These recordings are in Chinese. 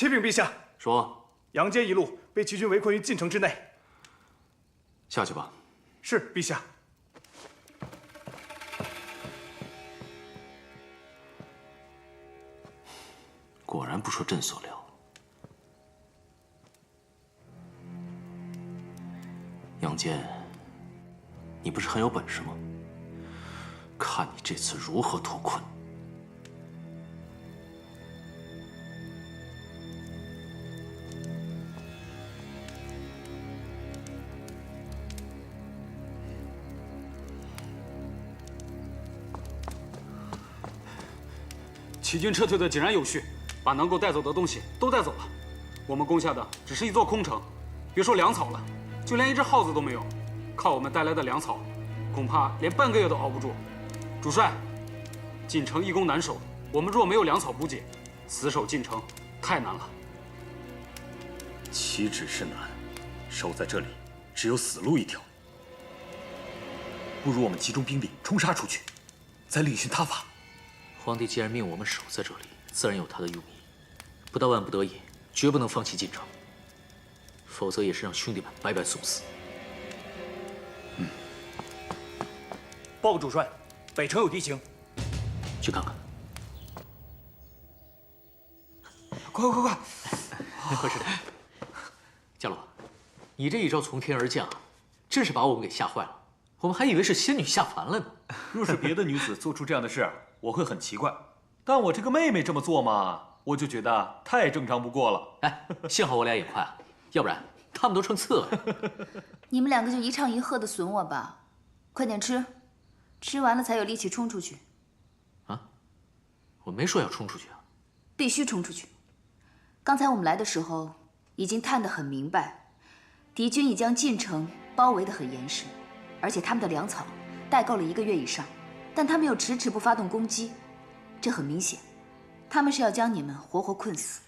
启禀陛下，说，杨坚一路被齐军围困于晋城之内。下去吧。是，陛下。果然不出朕所料。杨坚，你不是很有本事吗？看你这次如何脱困。齐军撤退的井然有序，把能够带走的东西都带走了。我们攻下的只是一座空城，别说粮草了，就连一只耗子都没有。靠我们带来的粮草，恐怕连半个月都熬不住。主帅，进城易攻难守，我们若没有粮草补给，死守进城太难了。岂止是难，守在这里只有死路一条。不如我们集中兵力冲杀出去，再另寻他法。皇帝既然命我们守在这里，自然有他的用意。不到万不得已，绝不能放弃进城，否则也是让兄弟们白白送死。报告主帅，北城有敌情，去看看。快快快！快是伽罗，你这一招从天而降，真是把我们给吓坏了。我们还以为是仙女下凡了呢。若是别的女子做出这样的事，我会很奇怪。但我这个妹妹这么做嘛，我就觉得太正常不过了。哎，幸好我俩眼快啊，要不然他们都成刺了。你们两个就一唱一和的损我吧，快点吃，吃完了才有力气冲出去。啊，我没说要冲出去啊。必须冲出去。刚才我们来的时候已经探得很明白，敌军已将晋城包围得很严实，而且他们的粮草带够了1个月以上，但他们又迟迟不发动攻击，这很明显，他们是要将你们活活困死。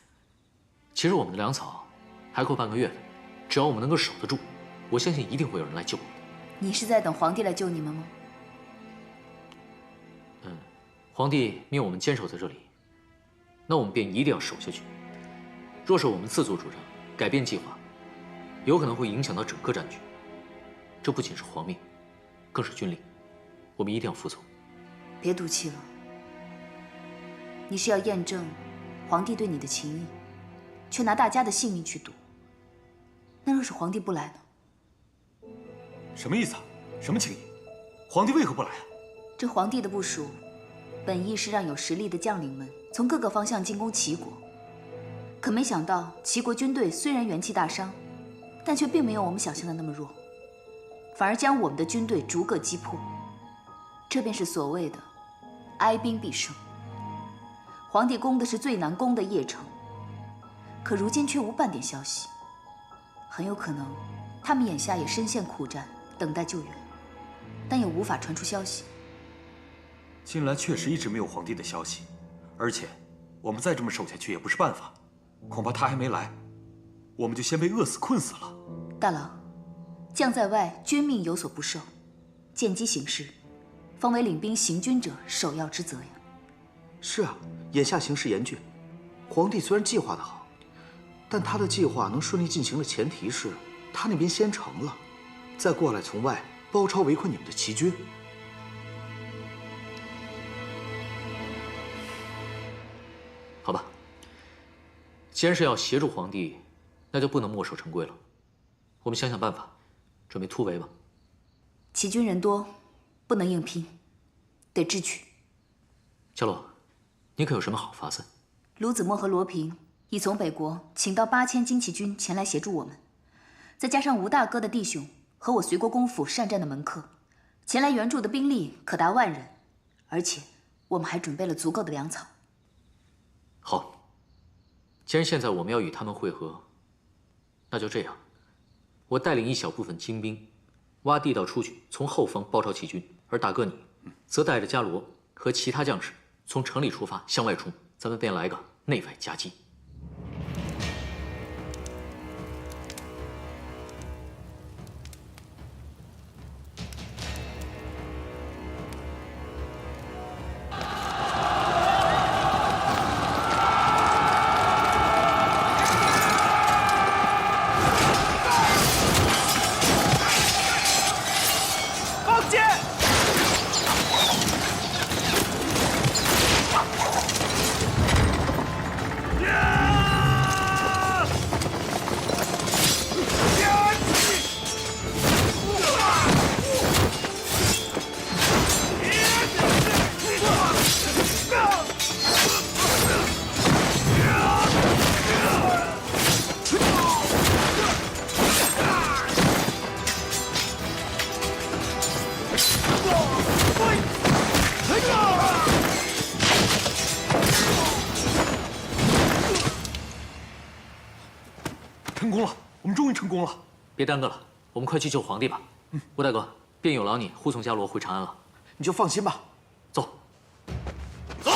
其实我们的粮草还够半个月的，只要我们能够守得住，我相信一定会有人来救我们。你是在等皇帝来救你们吗？皇帝命我们坚守在这里，那我们便一定要守下去。若是我们自作主张，改变计划，有可能会影响到整个战局。这不仅是皇命，更是军令，我们一定要服从。别赌气了，你是要验证皇帝对你的情谊，却拿大家的性命去赌。那若是皇帝不来呢？什么意思啊？什么情谊？皇帝为何不来啊？这皇帝的部署，本意是让有实力的将领们从各个方向进攻齐国，可没想到齐国军队虽然元气大伤，但却并没有我们想象的那么弱，反而将我们的军队逐个击破。这便是所谓的哀兵必胜。皇帝攻的是最难攻的邺城，可如今却无半点消息，很有可能他们眼下也深陷苦战，等待救援，但也无法传出消息。近来确实一直没有皇帝的消息，而且我们再这么守下去也不是办法，恐怕他还没来，我们就先被饿死困死了。大郎，将在外，君命有所不受，见机行事，方为领兵行军者首要之责呀。是啊，眼下形势严峻，皇帝虽然计划得好，但他的计划能顺利进行的前提是他那边先成了，再过来从外包抄围困你们的齐军。好吧，既然是要协助皇帝，那就不能墨守成规了。我们想想办法，准备突围吧。齐军人多，不能硬拼，得智取。伽罗，你可有什么好法子？卢子墨和罗平已从北国请到8000精骑军前来协助我们，再加上吴大哥的弟兄和我随国公府善战的门客，前来援助的兵力可达万人，而且我们还准备了足够的粮草。好，既然现在我们要与他们会合，那就这样，我带领一小部分精兵，挖地道出去，从后方包抄齐军，而大哥你，则带着伽罗和其他将士从城里出发向外冲，咱们便来个内外夹击。别耽搁了，我们快去救皇帝吧。吴大哥，便有劳你护送伽罗回长安了。你就放心吧。走。走。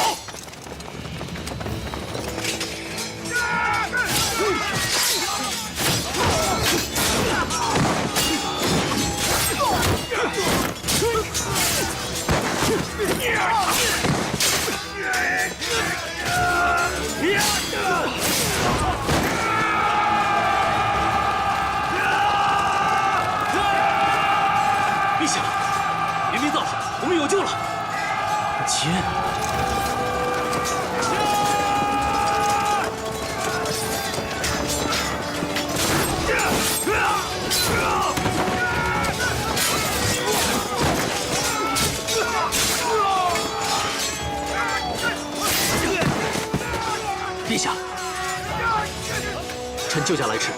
陛下，援兵到手，我们有救了。秦。陛下，臣救驾来迟。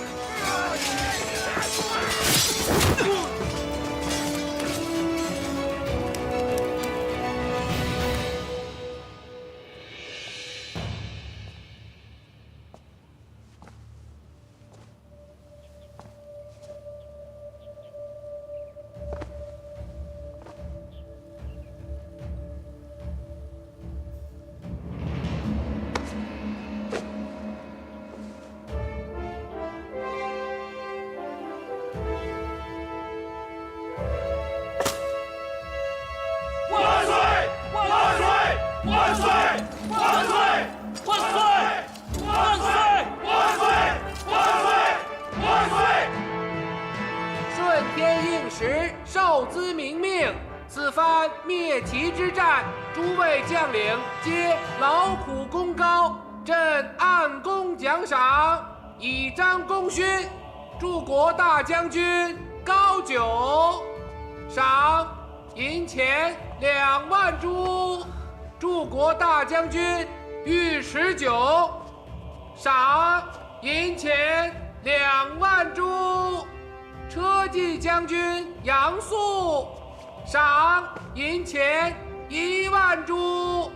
受兹明命，此番灭齐之战，诸位将领皆劳苦功高，朕按功奖赏，以彰功勋。柱国大将军高九，赏银钱2万铢；柱国大将军尉迟九，赏银钱2万铢。车骑将军杨素，赏银钱1万铢；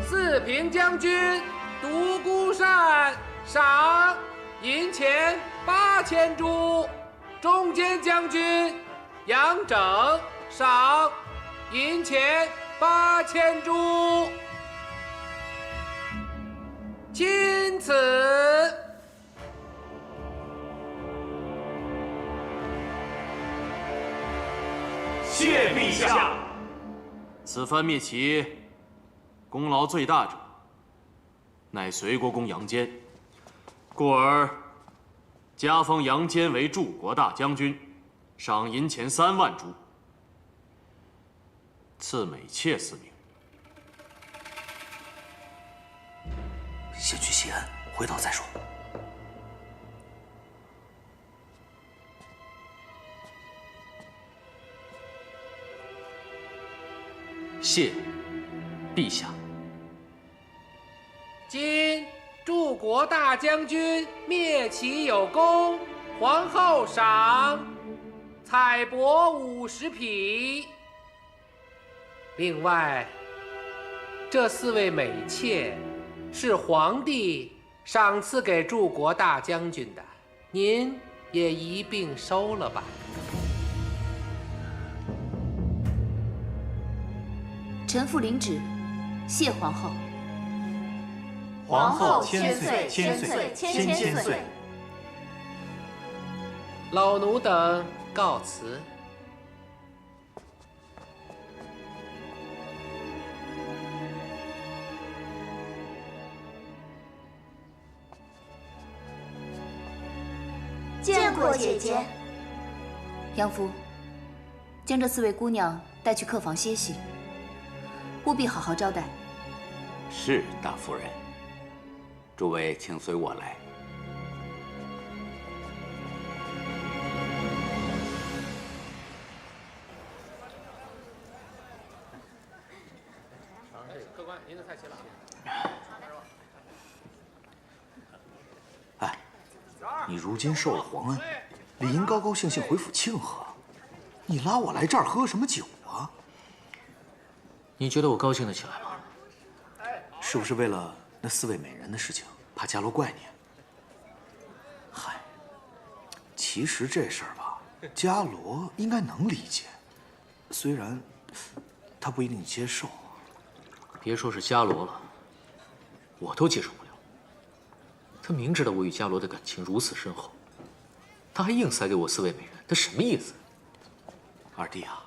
四平将军独孤善，赏银钱8000铢；中间将军杨整，赏银钱8000铢。钦此。谢陛下。此番灭齐，功劳最大者，乃隋国公杨坚，故而加封杨坚为柱国大将军，赏银钱3万铢，赐美妾4名。先去谢恩，回头再说。谢陛下。今柱国大将军灭齐有功，皇后赏彩帛50匹。另外，这4位美妾是皇帝赏赐给柱国大将军的，您也一并收了吧。臣妇领旨，谢皇后。皇后千岁，千岁，千岁。老奴等告辞。见过姐姐。杨夫，将这4位姑娘带去客房歇息，务必好好招待。是，大夫人。诸位请随我来。客官，您的菜齐了。哎，你如今受了皇恩，理应高高兴兴回府庆贺。你拉我来这儿喝什么酒啊？你觉得我高兴得起来吗？是不是为了那4位美人的事情，怕伽罗怪你？嗨，其实这事儿吧，伽罗应该能理解，虽然他不一定接受。别说是伽罗了，我都接受不了。他明知道我与伽罗的感情如此深厚，他还硬塞给我4位美人，他什么意思？二弟啊，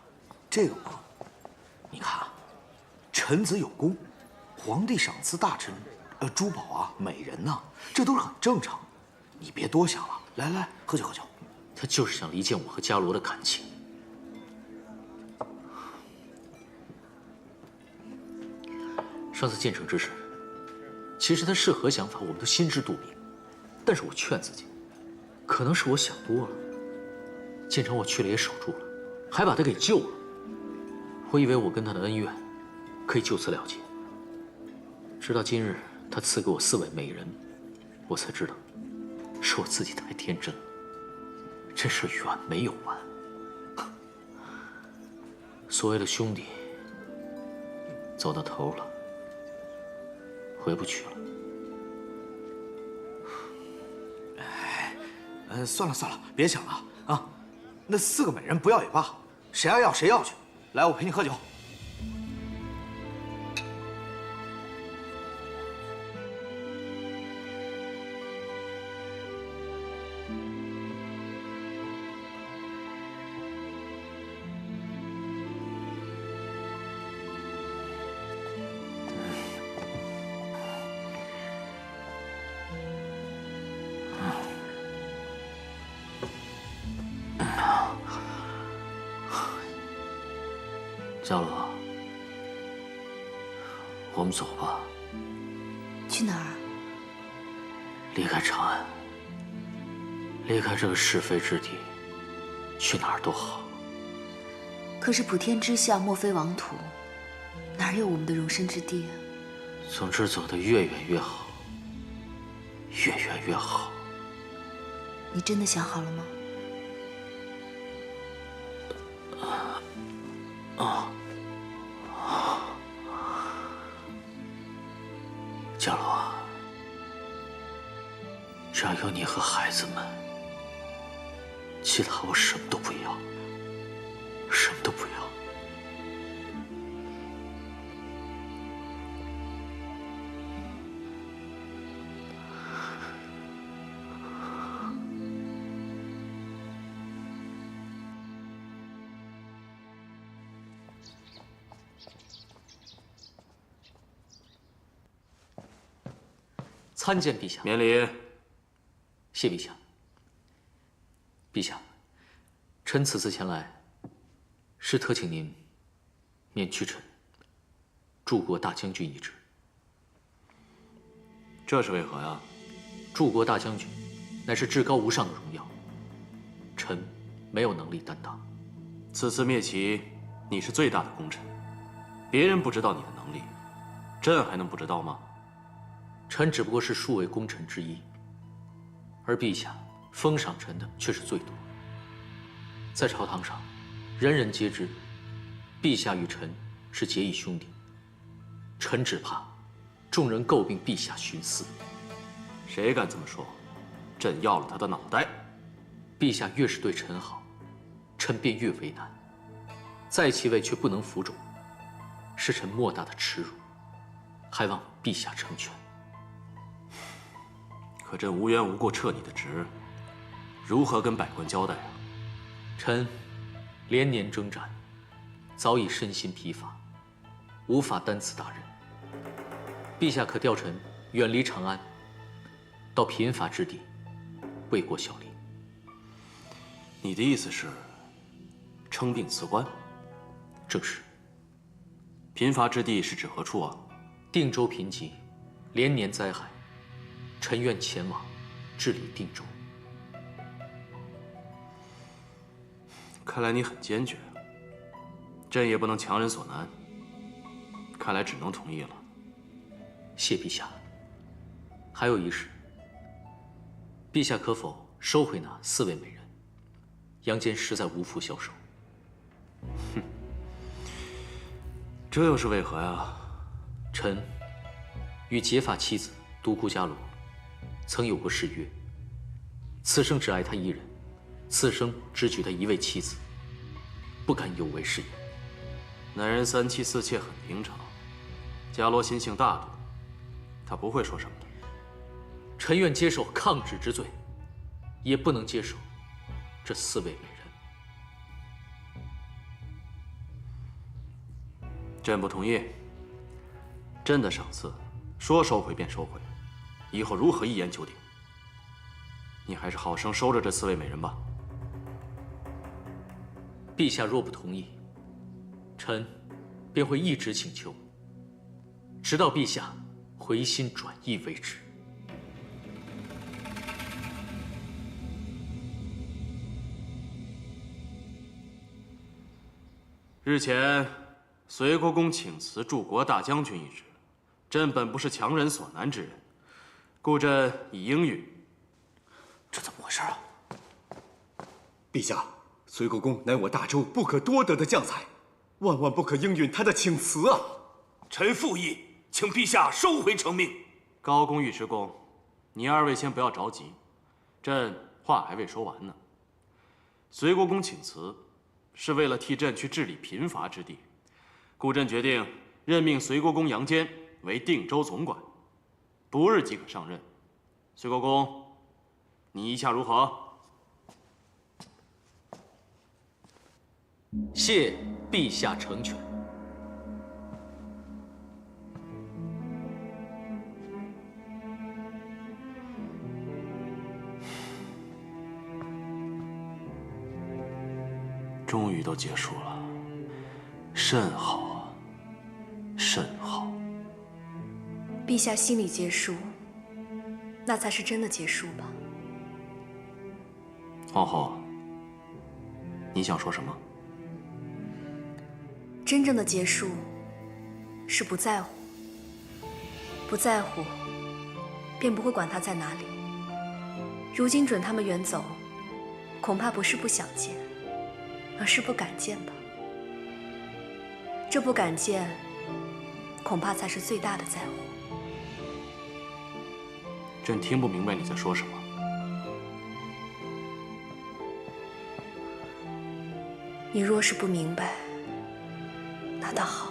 这个嘛，你看啊，臣子有功，皇帝赏赐大臣，珠宝啊、美人呐，这都是很正常的。你别多想了，来来，喝酒喝酒。他就是想离间我和伽罗的感情。上次建成之事，其实他是何想法，我们都心知肚明。但是我劝自己，可能是我想多了。建成我去了也守住了，还把他给救了。我以为我跟他的恩怨可以就此了结，直到今日他赐给我4位美人，我才知道是我自己太天真了。这事远没有完。所谓的兄弟，走到头了，回不去了。算了算了，别想了啊。那4个美人不要也罢，谁爱要谁要去。来，我陪你喝酒。伽罗，我们走吧。去哪儿？离开长安，离开这个是非之地，去哪儿都好。可是普天之下莫非王土，哪有我们的容身之地啊？总之，走得越远越好，越远越好。你真的想好了吗？伽罗，只要有你和孩子们，其他我什么都不要，什么都不要。参见陛下。免礼。谢陛下。陛下，臣此次前来，是特请您免去臣柱国大将军一职。这是为何呀？柱国大将军乃是至高无上的荣耀，臣没有能力担当。此次灭齐，你是最大的功臣，别人不知道你的能力，朕还能不知道吗？臣只不过是数位功臣之一，而陛下封赏臣的却是最多。在朝堂上，人人皆知，陛下与臣是结义兄弟。臣只怕众人诟病陛下徇私。谁敢这么说？朕要了他的脑袋。陛下越是对臣好，臣便越为难。在其位却不能服众，是臣莫大的耻辱，还望陛下成全。可朕无缘无故撤你的职，如何跟百官交代啊？臣连年征战，早已身心疲乏，无法担此大任。陛下可调臣远离长安，到贫乏之地，为国效力。你的意思是，称病辞官？正是。贫乏之地是指何处啊？定州贫瘠，连年灾害。臣愿前往治理定州。看来你很坚决，朕也不能强人所难。看来只能同意了。谢陛下。还有一事，陛下可否收回那4位美人？阳间实在无福消受。哼，这又是为何呀？臣与结发妻子独孤伽罗曾有过誓约，此生只爱她一人，此生只娶他一位妻子，不敢有违誓言。男人3妻4妾很平常，伽罗心性大度，他不会说什么的。臣愿接受抗旨之罪，也不能接受这4位美人。朕不同意。朕的赏赐，说收回便收回，以后如何一言九鼎？你还是好生收着这4位美人吧。陛下若不同意，臣便会一直请求，直到陛下回心转意为止。日前，隋国公请辞柱国大将军一职，朕本不是强人所难之人，故朕以应允。这怎么回事啊？陛下，隋国公乃我大周不可多得的将才，万万不可应允他的请辞啊！臣附议，请陛下收回成命。高公、尉迟恭，你2位先不要着急，朕话还未说完呢。隋国公请辞，是为了替朕去治理贫乏之地，故朕决定任命隋国公杨坚为定州总管，不日即可上任。隋国公，你意下如何？谢陛下成全。终于都结束了，甚好啊，甚好。陛下心里结束，那才是真的结束吧。皇后，你想说什么？真正的结束是不在乎，不在乎，便不会管他在哪里。如今准他们远走，恐怕不是不想见，而是不敢见吧。这不敢见，恐怕才是最大的在乎。朕听不明白你在说什么。你若是不明白，那倒好了。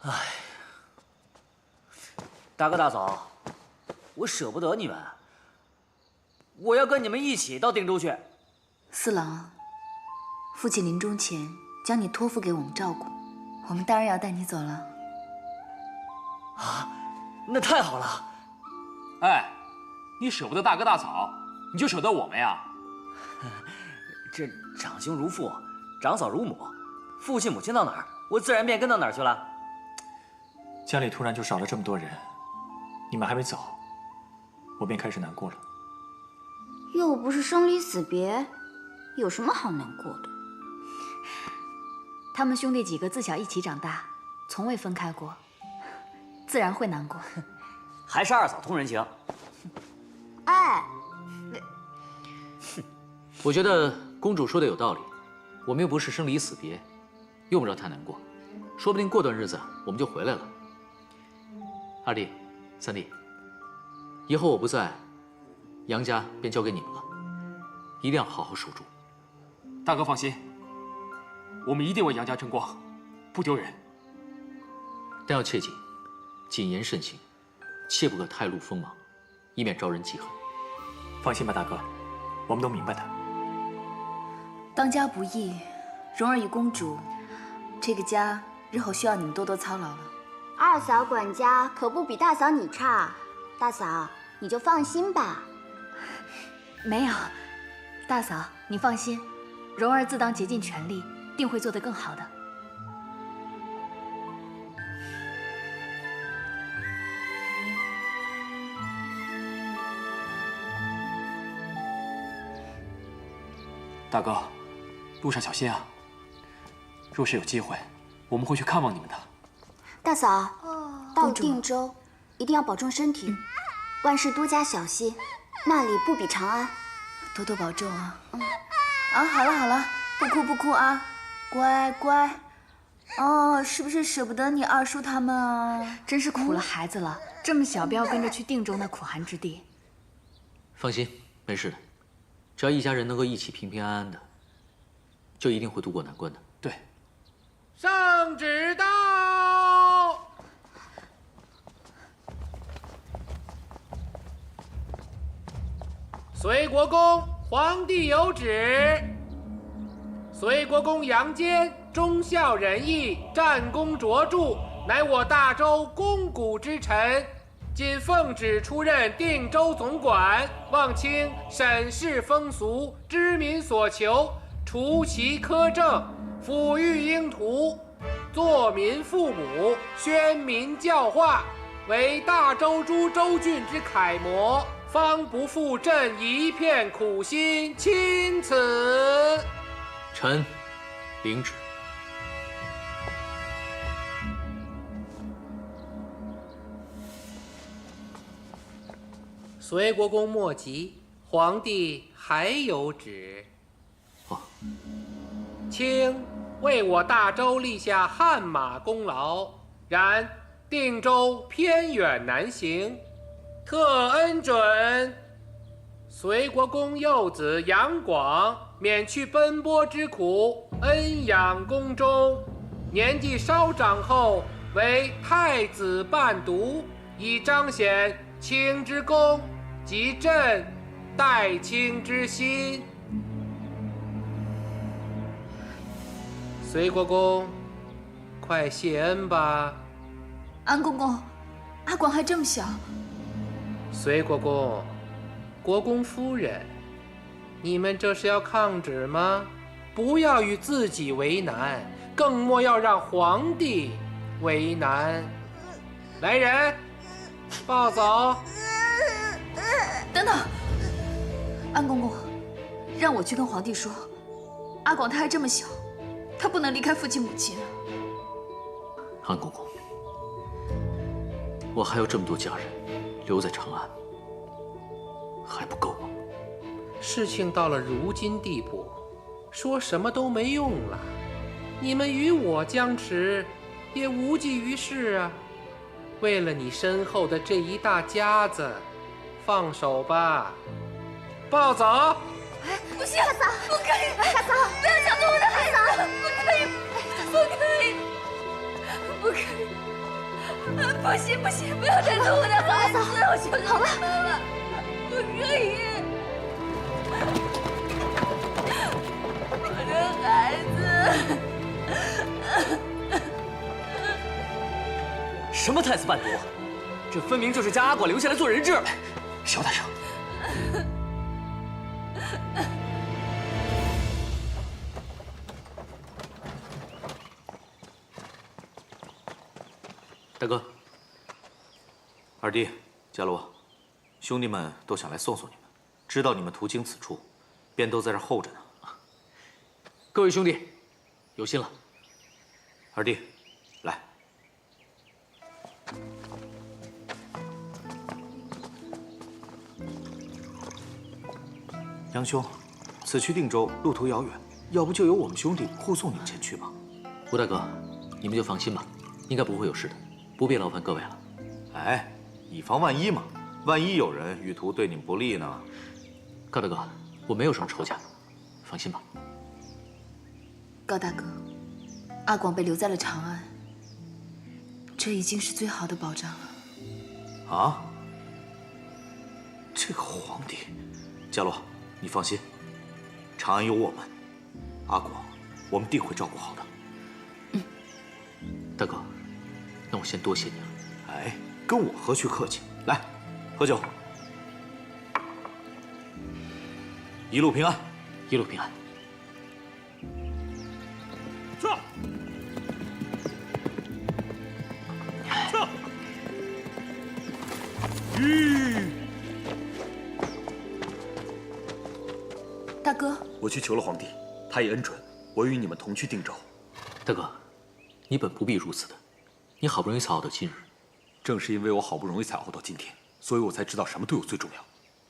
唉，大哥大嫂，我舍不得你们，我要跟你们一起到定州去。四郎，父亲临终前将你托付给我们照顾，我们当然要带你走了。啊，那太好了！哎，你舍不得大哥大嫂，你就舍得我们呀？这长兄如父，长嫂如母，父亲母亲到哪儿，我自然便跟到哪儿去了。家里突然就少了这么多人，你们还没走，我便开始难过了。又不是生离死别，有什么好难过的？他们兄弟几个自小一起长大，从未分开过，自然会难过。还是二嫂通人情。哎，我觉得公主说的有道理，我们又不是生离死别，用不着太难过，说不定过段日子我们就回来了。二弟、三弟，以后我不在，杨家便交给你们了，一定要好好守住。大哥放心，我们一定为杨家争光。不丢人。但要切记，谨言慎行，切不可太露锋芒，以免招人记恨。放心吧，大哥，我们都明白的。当家不易，蓉儿与公主，这个家日后需要你们多多操劳了。二嫂管家可不比大嫂你差，大嫂你就放心吧。没有，大嫂你放心，蓉儿自当竭尽全力，定会做得更好的。大哥，路上小心啊！若是有机会，我们会去看望你们的。大嫂，到定州一定要保重身体，万事多加小心，那里不比长安。多多保重啊！好了好了，不哭不哭啊，乖乖。哦，是不是舍不得你二叔他们啊？真是苦了孩子了，这么小便要跟着去定州那苦寒之地。放心，没事的。只要一家人能够一起平平安安的，就一定会渡过难关的。对。圣旨到。隋国公，皇帝有旨。隋国公杨坚忠孝仁义，战功卓著，乃我大周肱骨之臣。今奉旨出任定州总管，望卿审视风俗，知民所求，除其苛政，抚育英图，作民父母，宣民教化，为大周诸州郡之楷模，方不负朕一片苦心。钦此。臣领旨。隋国公莫急，皇帝还有旨。卿为我大周立下汗马功劳，然定州偏远难行，特恩准隋国公幼子杨广免去奔波之苦，恩养宫中。年纪稍长后，为太子伴读，以彰显卿之功及朕待卿之心。隋国公，快谢恩吧。安公公，阿广还这么小。隋国公，国公夫人，你们这是要抗旨吗？不要与自己为难，更莫要让皇帝为难。来人，抱走。等等，安公公，让我去跟皇帝说，阿广他还这么小，他不能离开父亲母亲。安公公，我还有这么多家人留在长安，还不够吗？事情到了如今地步，说什么都没用了。你们与我僵持，也无济于事啊。为了你身后的这一大家子，放手吧，抱走。不行，大嫂，不可以，大嫂，不要抢走我的孩子，不可以，不可以，不可以，不行不行，不要带走我的孩子，我求求你们了，不可以，我的孩子。什么太子伴读？这分明就是将阿广留下来做人质。小大声。大哥，二弟，伽罗，兄弟们都想来送送你们，知道你们途经此处，便都在这候着呢。各位兄弟，有心了。二弟，来。杨兄，此去定州路途遥远，要不就由我们兄弟护送你们前去吧。吴大哥，你们就放心吧，应该不会有事的，不必劳烦各位了。哎，以防万一嘛，万一有人欲图对你们不利呢？高大哥，我没有什么仇家，放心吧。高大哥，阿广被留在了长安，这已经是最好的保障了。啊？这个皇帝，伽罗，你放心，长安有我们，阿广，我们定会照顾好的。大哥，那我先多谢你了。哎，跟我何须客气？来，喝酒。一路平安，一路平安。撤！撤！大哥，我去求了皇帝，他也恩准我与你们同去定州。大哥，你本不必如此的，你好不容易才熬到今日。正是因为我好不容易才熬到今天，所以我才知道什么对我最重要。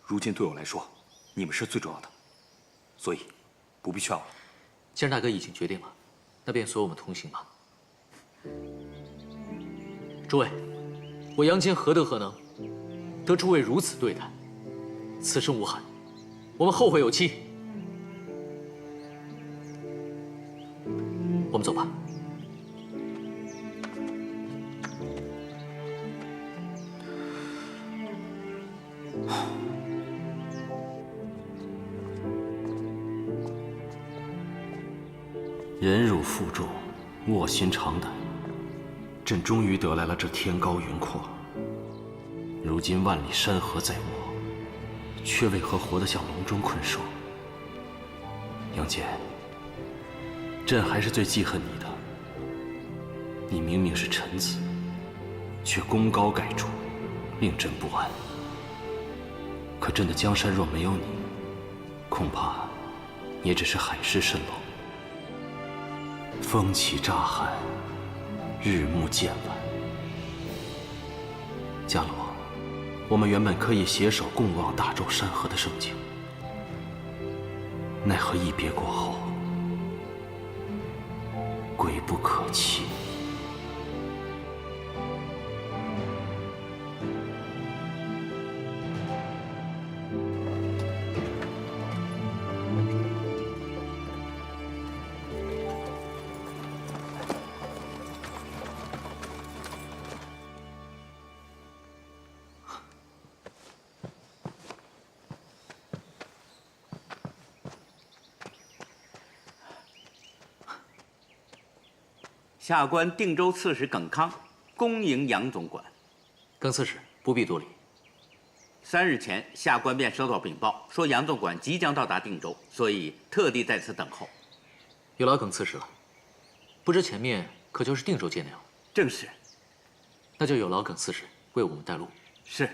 如今对我来说，你们是最重要的，所以不必劝我。既然大哥已经决定了，那便随我们同行吧。诸位，我杨坚何德何能，得诸位如此对待？此生无憾，我们后会有期。我们走吧。忍辱负重，卧薪尝胆，朕终于得来了这天高云阔。如今万里山河在我，却为何活得像笼中困兽？杨坚，朕还是最记恨你的。你明明是臣子，却功高盖主，令朕不安。可朕的江山若没有你，恐怕也只是海市蜃楼。风起乍寒，日暮渐晚。伽罗，我们原本可以携手共望大周山河的盛景，奈何一别过后，归不可期。下官定州刺史耿康，恭迎杨总管。耿刺史不必多礼。3日前，下官便收到禀报，说杨总管即将到达定州，所以特地在此等候。有劳耿刺史了。不知前面可就是定州界内了？正是。那就有劳耿刺史为我们带路。是。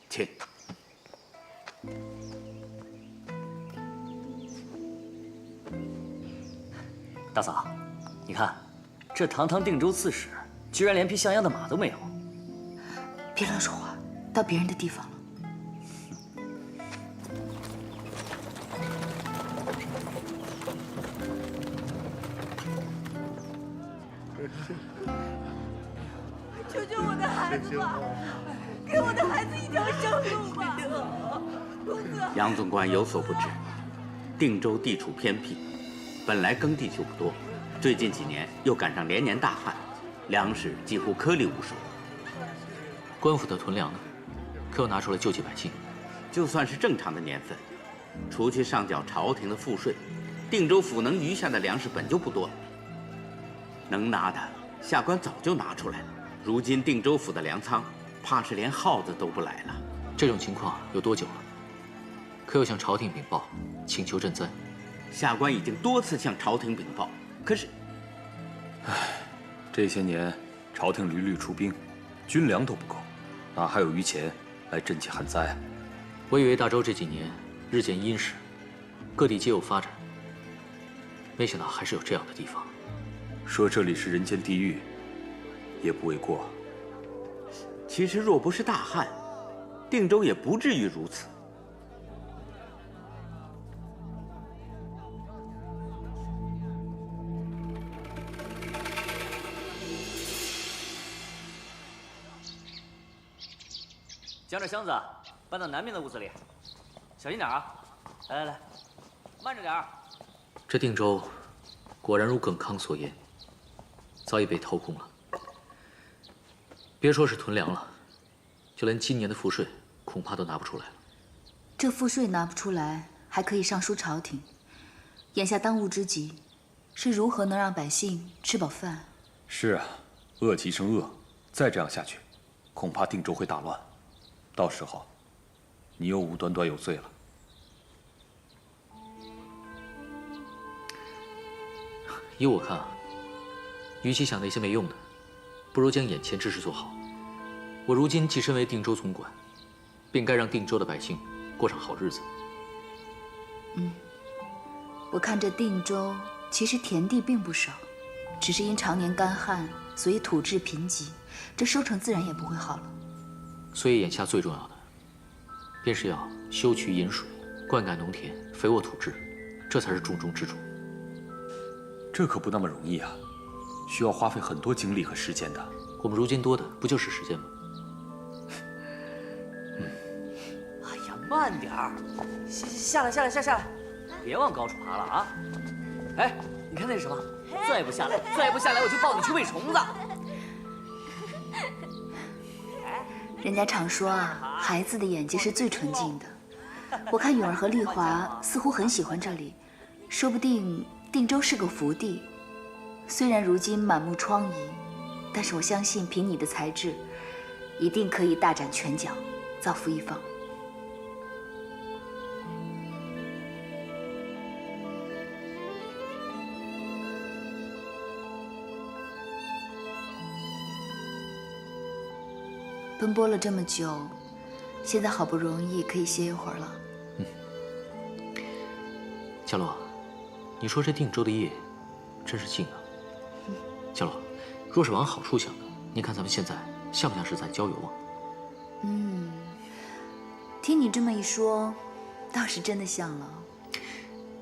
请。大嫂，你看，这堂堂定州刺史，居然连匹像样的马都没有。别乱说话，到别人的地方了。求求我的孩子吧，给我的孩子一条生路吧，公子。杨总管有所不知，定州地处偏僻，本来耕地就不多，最近几年又赶上连年大旱，粮食几乎颗粒无收。官府的囤粮呢？可有拿出来救济百姓？就算是正常的年份，除去上缴朝廷的赋税，定州府能余下的粮食本就不多，能拿的下官早就拿出来了。如今定州府的粮仓，怕是连耗子都不来了。这种情况有多久了？可有向朝廷禀报，请求赈灾？下官已经多次向朝廷禀报，可是，这些年朝廷屡屡出兵，军粮都不够，哪还有余钱来赈济旱灾？我以为大周这几年日渐殷实，各地皆有发展，没想到还是有这样的地方。说这里是人间地狱，也不为过。其实若不是大旱，定州也不至于如此。将这箱子搬到南面的屋子里，小心点啊！来来来，慢着点儿。这定州果然如耿康所言，早已被掏空了。别说是囤粮了，就连今年的赋税，恐怕都拿不出来了。这赋税拿不出来，还可以上书朝廷。眼下当务之急，是如何能让百姓吃饱饭。是啊，恶极生恶，再这样下去，恐怕定州会大乱，到时候，你又无端端有罪了。依我看啊，与其想那些没用的，不如将眼前之事做好。我如今既身为定州总管，便该让定州的百姓过上好日子。我看这定州其实田地并不少，只是因常年干旱，所以土质贫瘠，这收成自然也不会好了。所以眼下最重要的，便是要修渠引水，灌溉农田，肥沃土质，这才是重中之重。这可不那么容易啊，需要花费很多精力和时间的。我们如今多的不就是时间吗？哎呀，慢点儿，下来，别往高处爬了啊！哎，你看那是什么？再不下来，我就抱你去喂虫子。人家常说啊，孩子的眼睛是最纯净的。我看允儿和丽华似乎很喜欢这里，说不定定州是个福地。虽然如今满目疮痍，但是我相信凭你的才智，一定可以大展拳脚，造福一方。奔波了这么久，现在好不容易可以歇一会儿了。佳洛，你说这定州的业真是静啊。佳洛，若是往好处想呢，你看咱们现在像不像是在郊游啊？听你这么一说，倒是真的像了。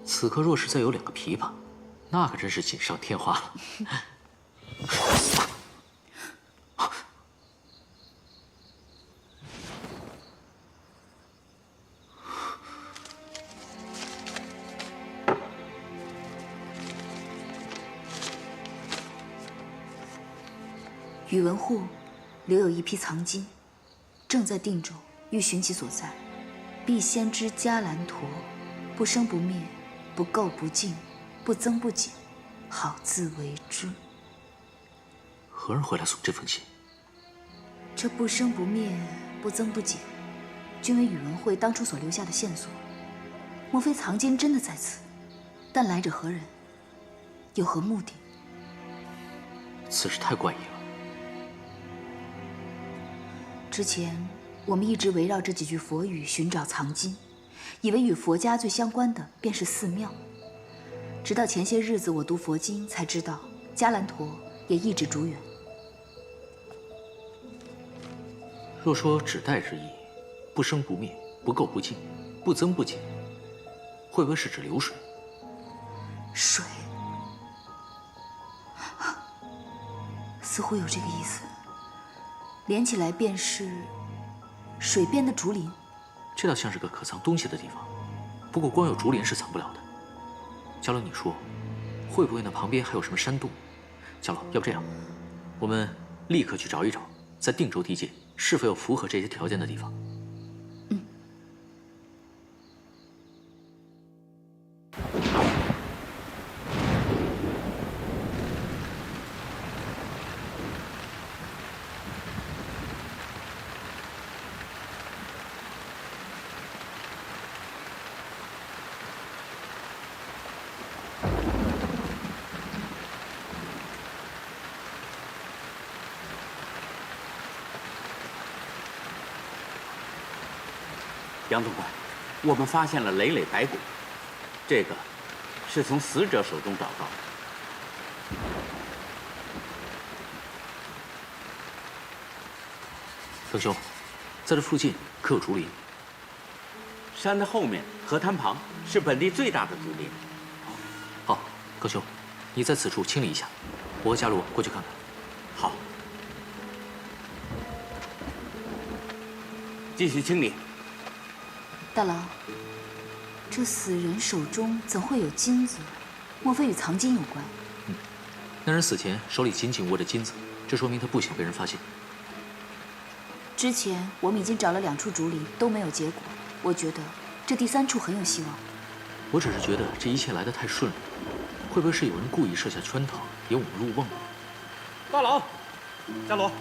此刻若是再有2个琵琶，那可真是锦上添花了。宇文护留有一批藏金，正在定州，欲寻其所在。必先知迦兰陀，不生不灭，不垢不净，不增不减，好自为之。何人回来送这封信？这不生不灭，不增不减，均为宇文会当初所留下的线索。莫非藏金真的在此？但来者何人？有何目的？此事太怪异了。之前我们一直围绕这几句佛语寻找藏金，以为与佛家最相关的便是寺庙。直到前些日子我读佛经，才知道迦兰陀也一直逐远。若说指代之意，不生不灭，不垢不净，不增不减，会不会是指流水？水，似乎有这个意思。连起来便是水边的竹林。这倒像是个可藏东西的地方，不过光有竹林是藏不了的。佳洛，你说，会不会那旁边还有什么山洞？佳洛，要不这样，我们立刻去找一找，在定州地界是否有符合这些条件的地方。杨总管，我们发现了累累白骨，这个是从死者手中找到的。耿兄，在这附近可有竹林？山的后面，河滩旁是本地最大的竹林。好，耿兄，你在此处清理一下，我和佳洛过去看看。好，继续清理。大佬，这死人手中怎会有金子？莫非与藏金有关？那人死前手里紧紧握着金子，这说明他不想被人发现。之前我们已经找了2处竹林，都没有结果。我觉得这第3处很有希望。我只是觉得这一切来得太顺利，会不会是有人故意设下圈套，引我们入瓮？大佬，伽罗，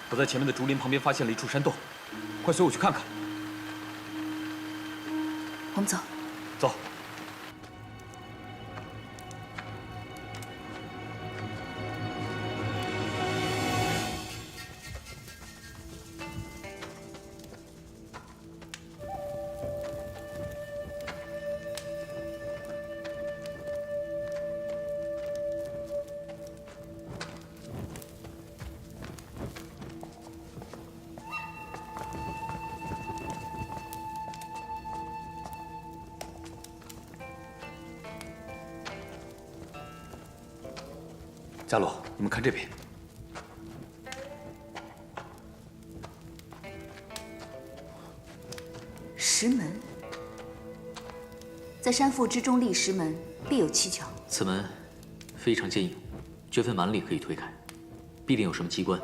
我在前面的竹林旁边发现了一处山洞，快随我去看看。我们走。走。伽罗，你们看这边。石门，在山腹之中立石门，必有蹊跷。此门非常坚硬，绝非蛮力可以推开，必定有什么机关。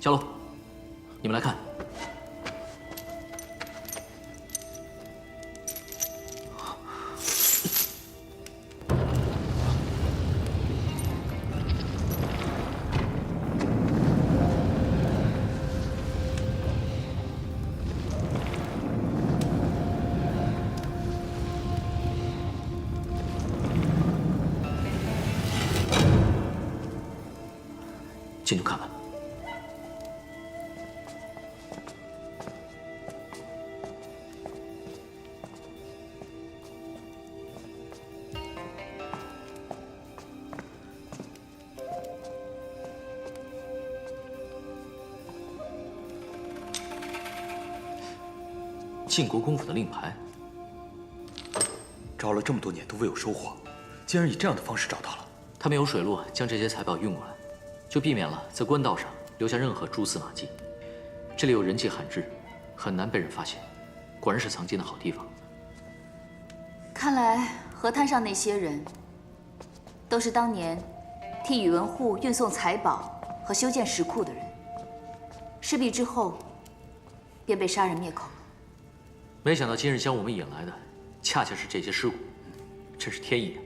小楼，你们来看。进去看看。晋国公府的令牌，找了这么多年都未有收获，竟然以这样的方式找到了。他们有水路将这些财宝运过来，就避免了在官道上留下任何蛛丝马迹。这里有人迹罕至，很难被人发现。果然是藏金的好地方。看来河滩上那些人，都是当年替宇文护运送财宝和修建石库的人。事毕之后，便被杀人灭口。没想到今日将我们引来的，恰恰是这些尸骨，真是天意啊！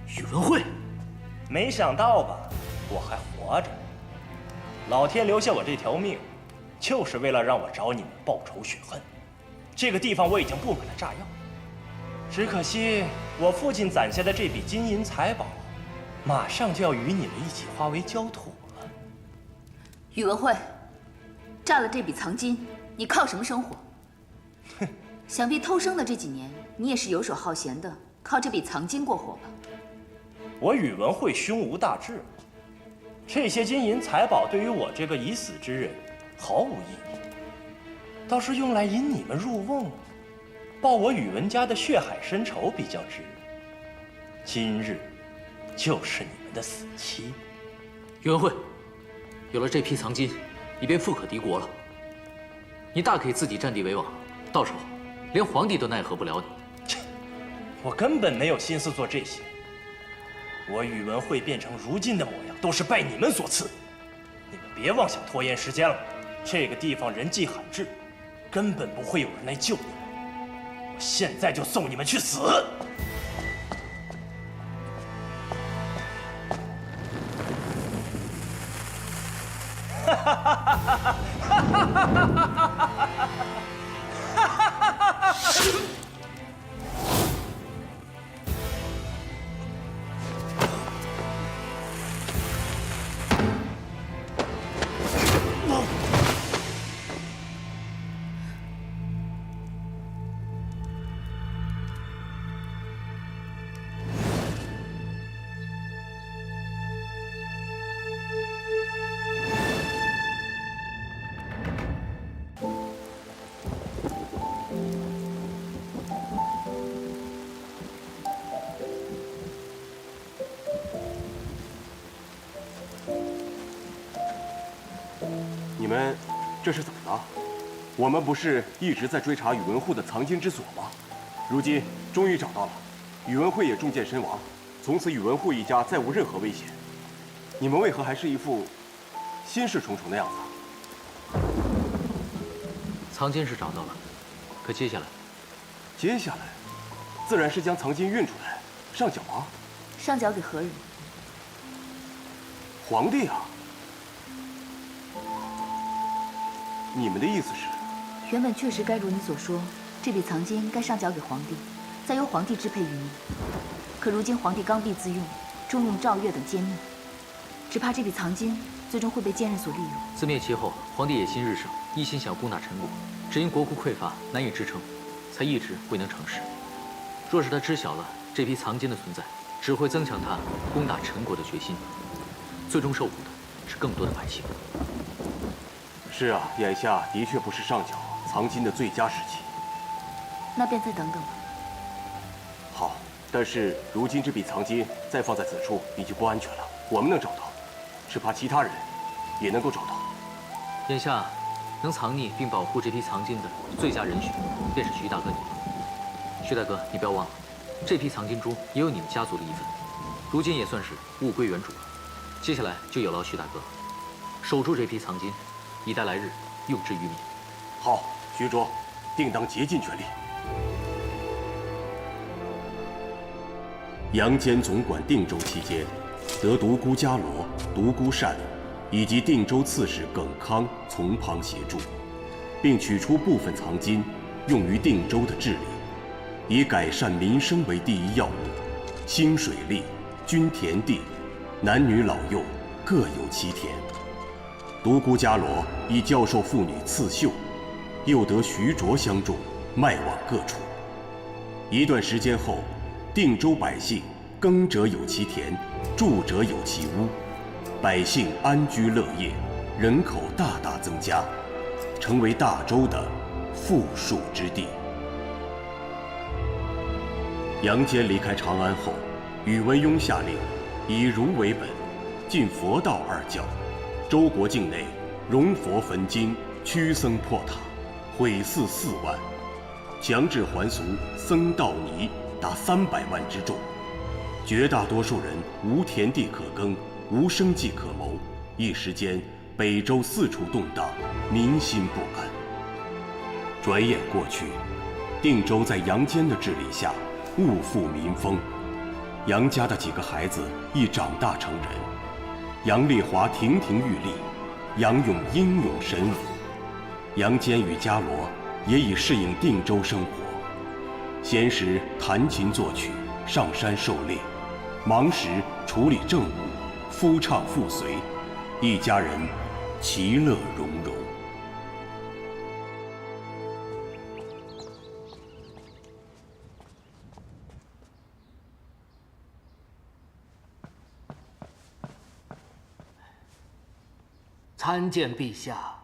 宇文慧，没想到吧，我还活着。老天留下我这条命，就是为了让我找你们报仇雪恨。这个地方我已经布满了炸药，只可惜我父亲攒下的这笔金银财宝，马上就要与你们一起化为焦土了。宇文慧，炸了这笔藏金，你靠什么生活？想必偷生的这几年，你也是游手好闲的，靠这笔藏金过活吧？我宇文慧胸无大志，这些金银财宝对于我这个已死之人毫无意义，倒是用来引你们入瓮，报我宇文家的血海深仇比较值。今日就是你们的死期。宇文慧，有了这批藏金，你便富可敌国了。你大可以自己占地为王，到时候连皇帝都奈何不了你。我根本没有心思做这些。我宇文慧变成如今的模样，都是拜你们所赐。你们别妄想拖延时间了，这个地方人迹罕至，根本不会有人来救你们。我现在就送你们去死！哈哈哈哈哈！哈哈哈哈哈！们这是怎么了？我们不是一直在追查宇文护的藏金之所吗？如今终于找到了，宇文慧也中箭身亡，从此宇文护一家再无任何危险。你们为何还是一副心事重重的样子？藏金是找到了，可接下来？接下来，自然是将藏金运出来，上缴啊！上缴给何人？皇帝啊！你们的意思是？原本确实该如你所说，这笔藏金该上缴给皇帝，再由皇帝支配于你。可如今皇帝刚愎自用，重用赵越等奸佞，只怕这笔藏金最终会被奸人所利用。自灭齐后，皇帝野心日盛，一心想攻打陈国，只因国库匮乏，难以支撑，才一直未能成事。若是他知晓了这批藏金的存在，只会增强他攻打陈国的决心，最终受苦的是更多的百姓。是啊，眼下的确不是上缴藏金的最佳时期。那便再等等吧。好，但是如今这笔藏金再放在此处已经不安全了。我们能找到，只怕其他人也能够找到。眼下能藏匿并保护这批藏金的最佳人选，便是徐大哥你了。徐大哥，你不要忘了，这批藏金中也有你们家族的一份，如今也算是物归原主了。接下来就有劳徐大哥守住这批藏金，以待来日用之于民。好，徐卓，定当竭尽全力。杨坚总管定州期间，得独孤伽罗、独孤善以及定州刺史耿康从旁协助，并取出部分藏金，用于定州的治理，以改善民生为第一要务。兴水利，均田地，男女老幼各有其田。独孤伽罗以教授妇女刺绣，又得徐卓相助，卖往各处。一段时间后，定州百姓耕者有其田，住者有其屋，百姓安居乐业，人口大大增加，成为大周的富庶之地。杨坚离开长安后，宇文邕下令以儒为本，禁佛道二教，周国境内容佛焚经，驱僧破塔，毁寺4万，强制还俗僧道尼达300万之众，绝大多数人无田地可耕，无生计可谋，一时间北周四处动荡，民心不安。转眼过去，定州在杨坚的治理下物阜民丰，杨家的几个孩子亦长大成人，杨丽华亭亭玉立，杨勇英勇神武，杨坚与伽罗也已适应定州生活。闲时弹琴作曲，上山狩猎；忙时处理政务，夫唱妇随，一家人其乐融融。参见陛下。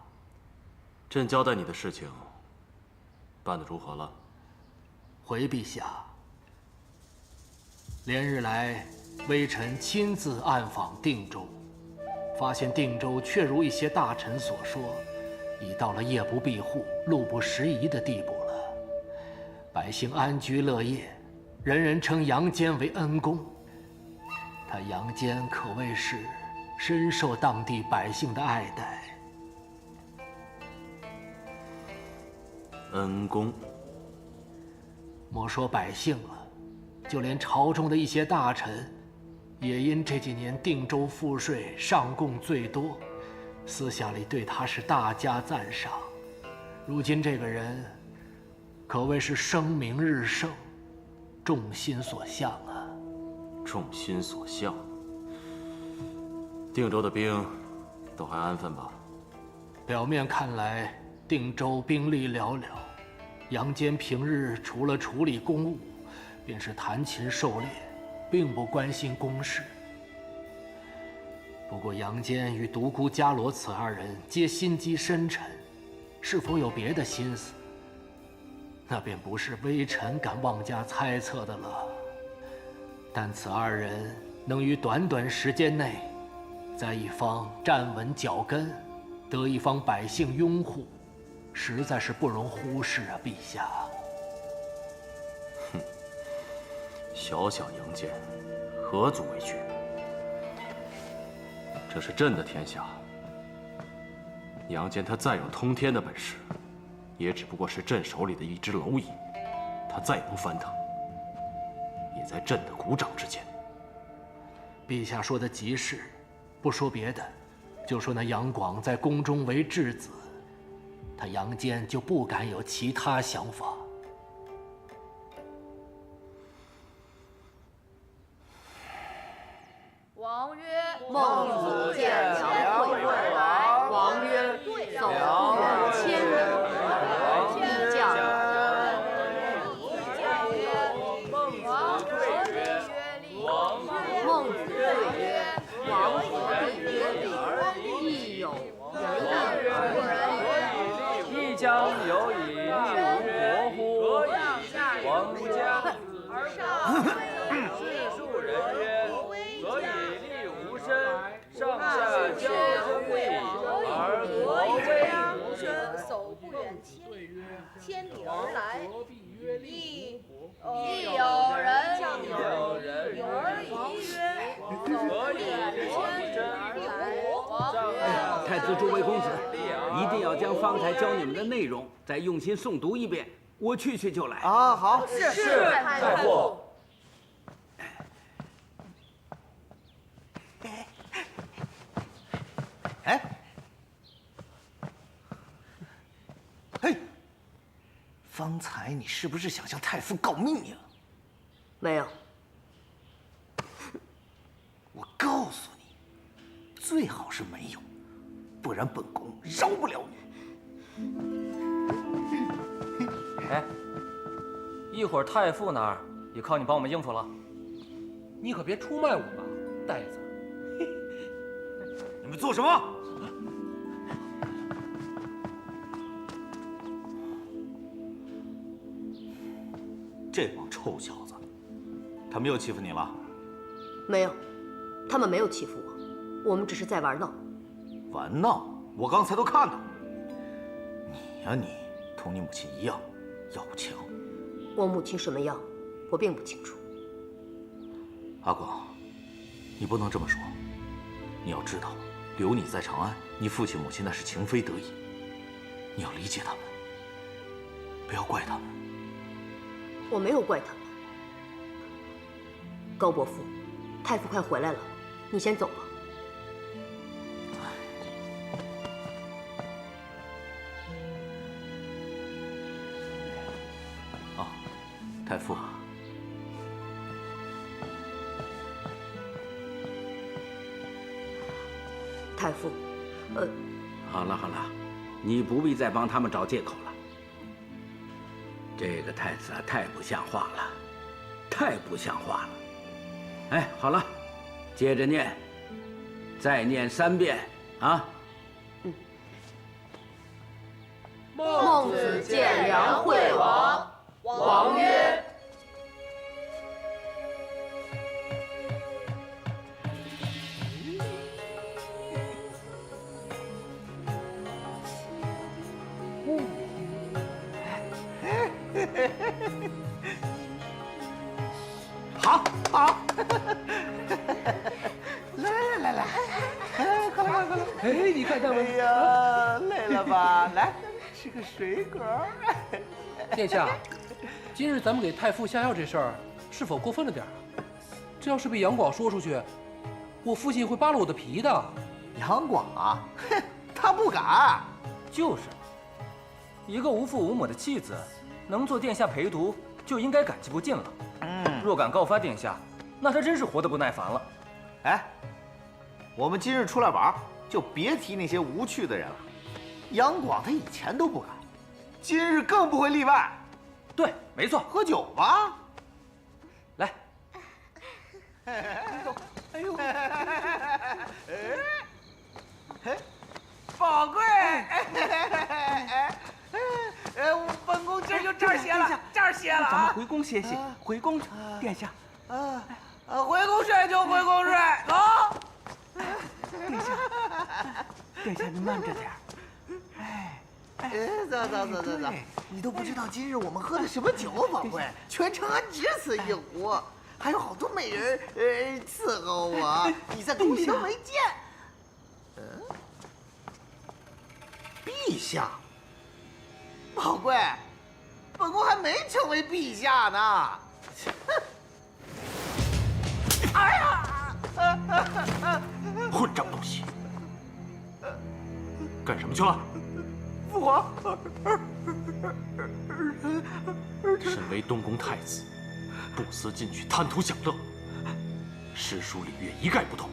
朕交代你的事情，办得如何了？回陛下，连日来，微臣亲自暗访定州，发现定州确如一些大臣所说，已到了夜不闭户、路不拾遗的地步了。百姓安居乐业，人人称杨坚为恩公。他杨坚可谓是深受当地百姓的爱戴。恩公。莫说百姓了，就连朝中的一些大臣，也因这几年定州赋税上贡最多，私下里对他是大加赞赏。如今这个人，可谓是声名日盛，众心所向啊！众心所向。定州的兵都还安分吧？表面看来，定州兵力寥寥。杨坚平日除了处理公务，便是弹琴狩猎，并不关心公事。不过杨坚与独孤伽罗此二人皆心机深沉，是否有别的心思，那便不是微臣敢妄加猜测的了。但此二人能于短短时间内，在一方站稳脚跟，得一方百姓拥护，实在是不容忽视啊，陛下。哼，小小杨坚，何足为惧？这是朕的天下。杨坚他再有通天的本事，也只不过是朕手里的一只蝼蚁。他再不翻腾，也在朕的鼓掌之间。陛下说的极是，不说别的，就说那杨广在宫中为质子，他杨坚就不敢有其他想法。王曰：孟子见梁惠王。王曰：走远千里，必将。孟子对曰：王何必曰礼？亦有人矣。亦将有以立吾国乎？王家世庶人曰：何以立吾身？上下交争利，而国威无身。走不远千里而来，亦有人有而疑曰：何以立吾身？上下太子诸位公子，一定要将方才教你们的内容再用心诵读一遍。我去就来。啊，好，是太傅。哎，嘿，方才你是不是想向太傅告密呀？没有。我告诉你，最好是没有，不然本宫饶不了你。哎，一会儿太傅那儿也靠你帮我们应付了。你可别出卖我吧，呆子！你们做什么？这帮臭小子，他们又欺负你了？没有，他们没有欺负我，我们只是在玩闹。玩闹？我刚才都看到。你呀，你同你母亲一样，要强。我母亲什么样，我并不清楚。阿广，你不能这么说。你要知道，留你在长安，你父亲母亲那是情非得已。你要理解他们，不要怪他们。我没有怪他们。高伯父，太傅快回来了，你先走吧。啊，太傅。太傅，好了，你不必再帮他们找借口了。这个太子啊，太不像话了，太不像话了。哎，好了，接着念，再念3遍啊。孟子见梁惠王，王曰：好，来，快来！哎，你看他们，哎呀，累了吧？来，吃个水果。殿下，今日咱们给太傅下药这事儿，是否过分了点儿？这要是被杨广说出去，我父亲会扒了我的皮的。杨广啊，哼，他不敢。就是，一个无父无母的弃子，能做殿下陪读，就应该感激不尽了。若敢告发殿下，那他真是活得不耐烦了。哎，我们今日出来玩，就别提那些无趣的人了。杨广他以前都不敢，今日更不会例外。对，没错，喝酒吧。来。哎呦，宝贵，本宫今儿就这儿歇了，这儿歇了啊！咱们回宫歇息，回宫，殿下。回宫睡就回宫睡，走。殿下。殿下您慢着点。走，你都不知道今日我们喝的什么酒，宝贵，全长安只此一壶，还有好多美人伺候我，你在宫里都没见。陛下，宝贵，本宫还没成为陛下呢。哎呀！混账东西，干什么去了？父皇，身为东宫太子，不思进取，贪图享乐，诗书礼乐一概不懂，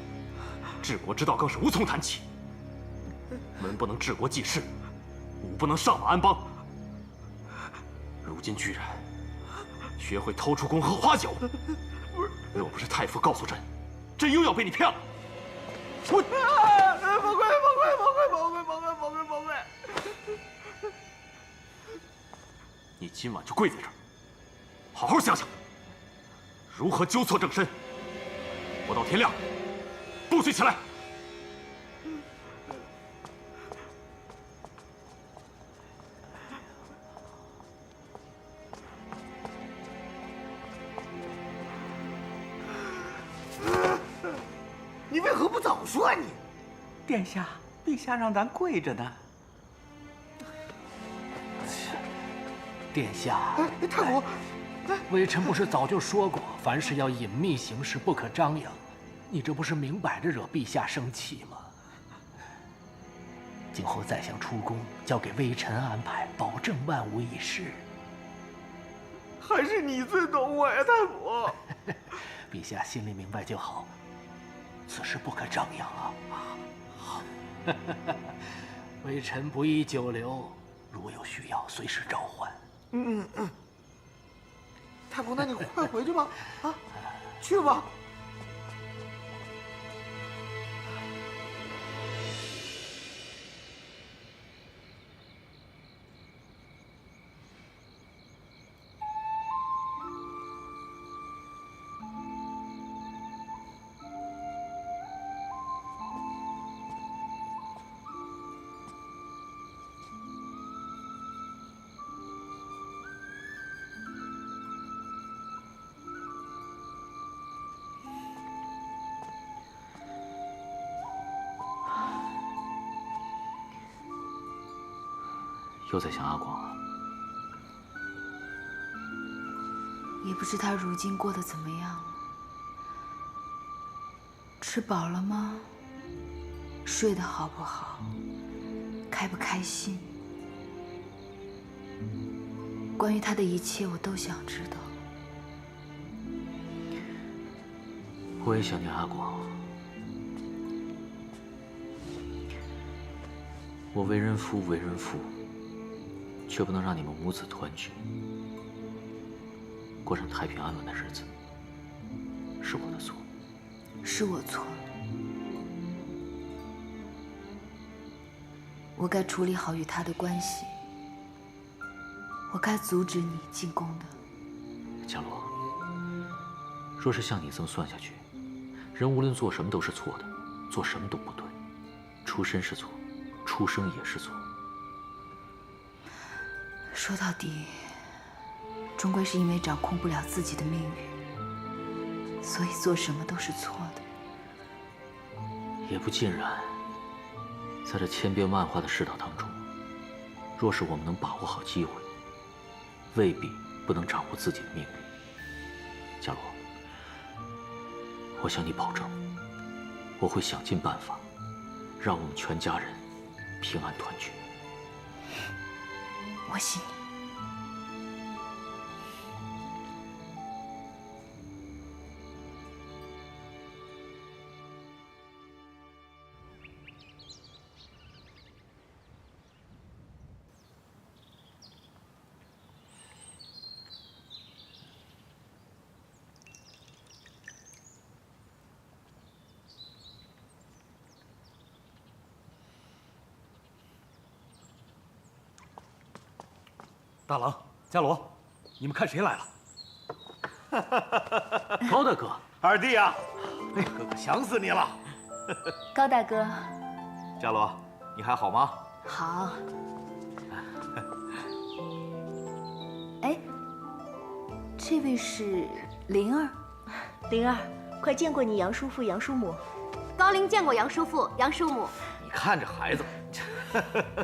治国之道更是无从谈起。文不能治国济世，武不能上马安邦。如今居然学会偷出宫喝花酒，若不是太傅告诉朕，朕又要被你骗了。我，宝贵！你今晚就跪在这儿，好好想想，如何纠错正身。不到天亮，不许起来。你为何不早说啊你？殿下，陛下让咱跪着呢。殿下，太后，微臣不是早就说过，凡事要隐秘行事，不可张扬。你这不是明摆着惹陛下生气吗？今后宰相出宫，交给微臣安排，保证万无一失。还是你最懂我呀，太傅。陛下心里明白就好，此事不可张扬啊！好，微臣不宜久留，如有需要，随时召唤。太傅，那你快回去吧，啊，去吧。又在想阿广啊？也不知他如今过得怎么样，吃饱了吗？睡得好不好？开不开心？关于他的一切，我都想知道。我也想念阿广。我为人夫，却不能让你们母子团聚，过上太平安稳的日子，是我的错。是我错了，我该处理好与他的关系，我该阻止你进宫的。伽罗，若是像你这么算下去，人无论做什么都是错的，做什么都不对，出身是错，出生也是错。说到底，终归是因为掌控不了自己的命运，所以做什么都是错的。也不尽然。在这千变万化的世道当中，若是我们能把握好机会，未必不能掌握自己的命运。伽罗，我向你保证，我会想尽办法，让我们全家人平安团聚。我信你。大郎、伽罗，你们看谁来了？高大哥，二弟啊，哥哥想死你了。高大哥，伽罗，你还好吗？好。哎，这位是灵儿。灵儿，快见过你杨叔父、杨叔母。高陵见过杨叔父、杨叔母。你看这孩子，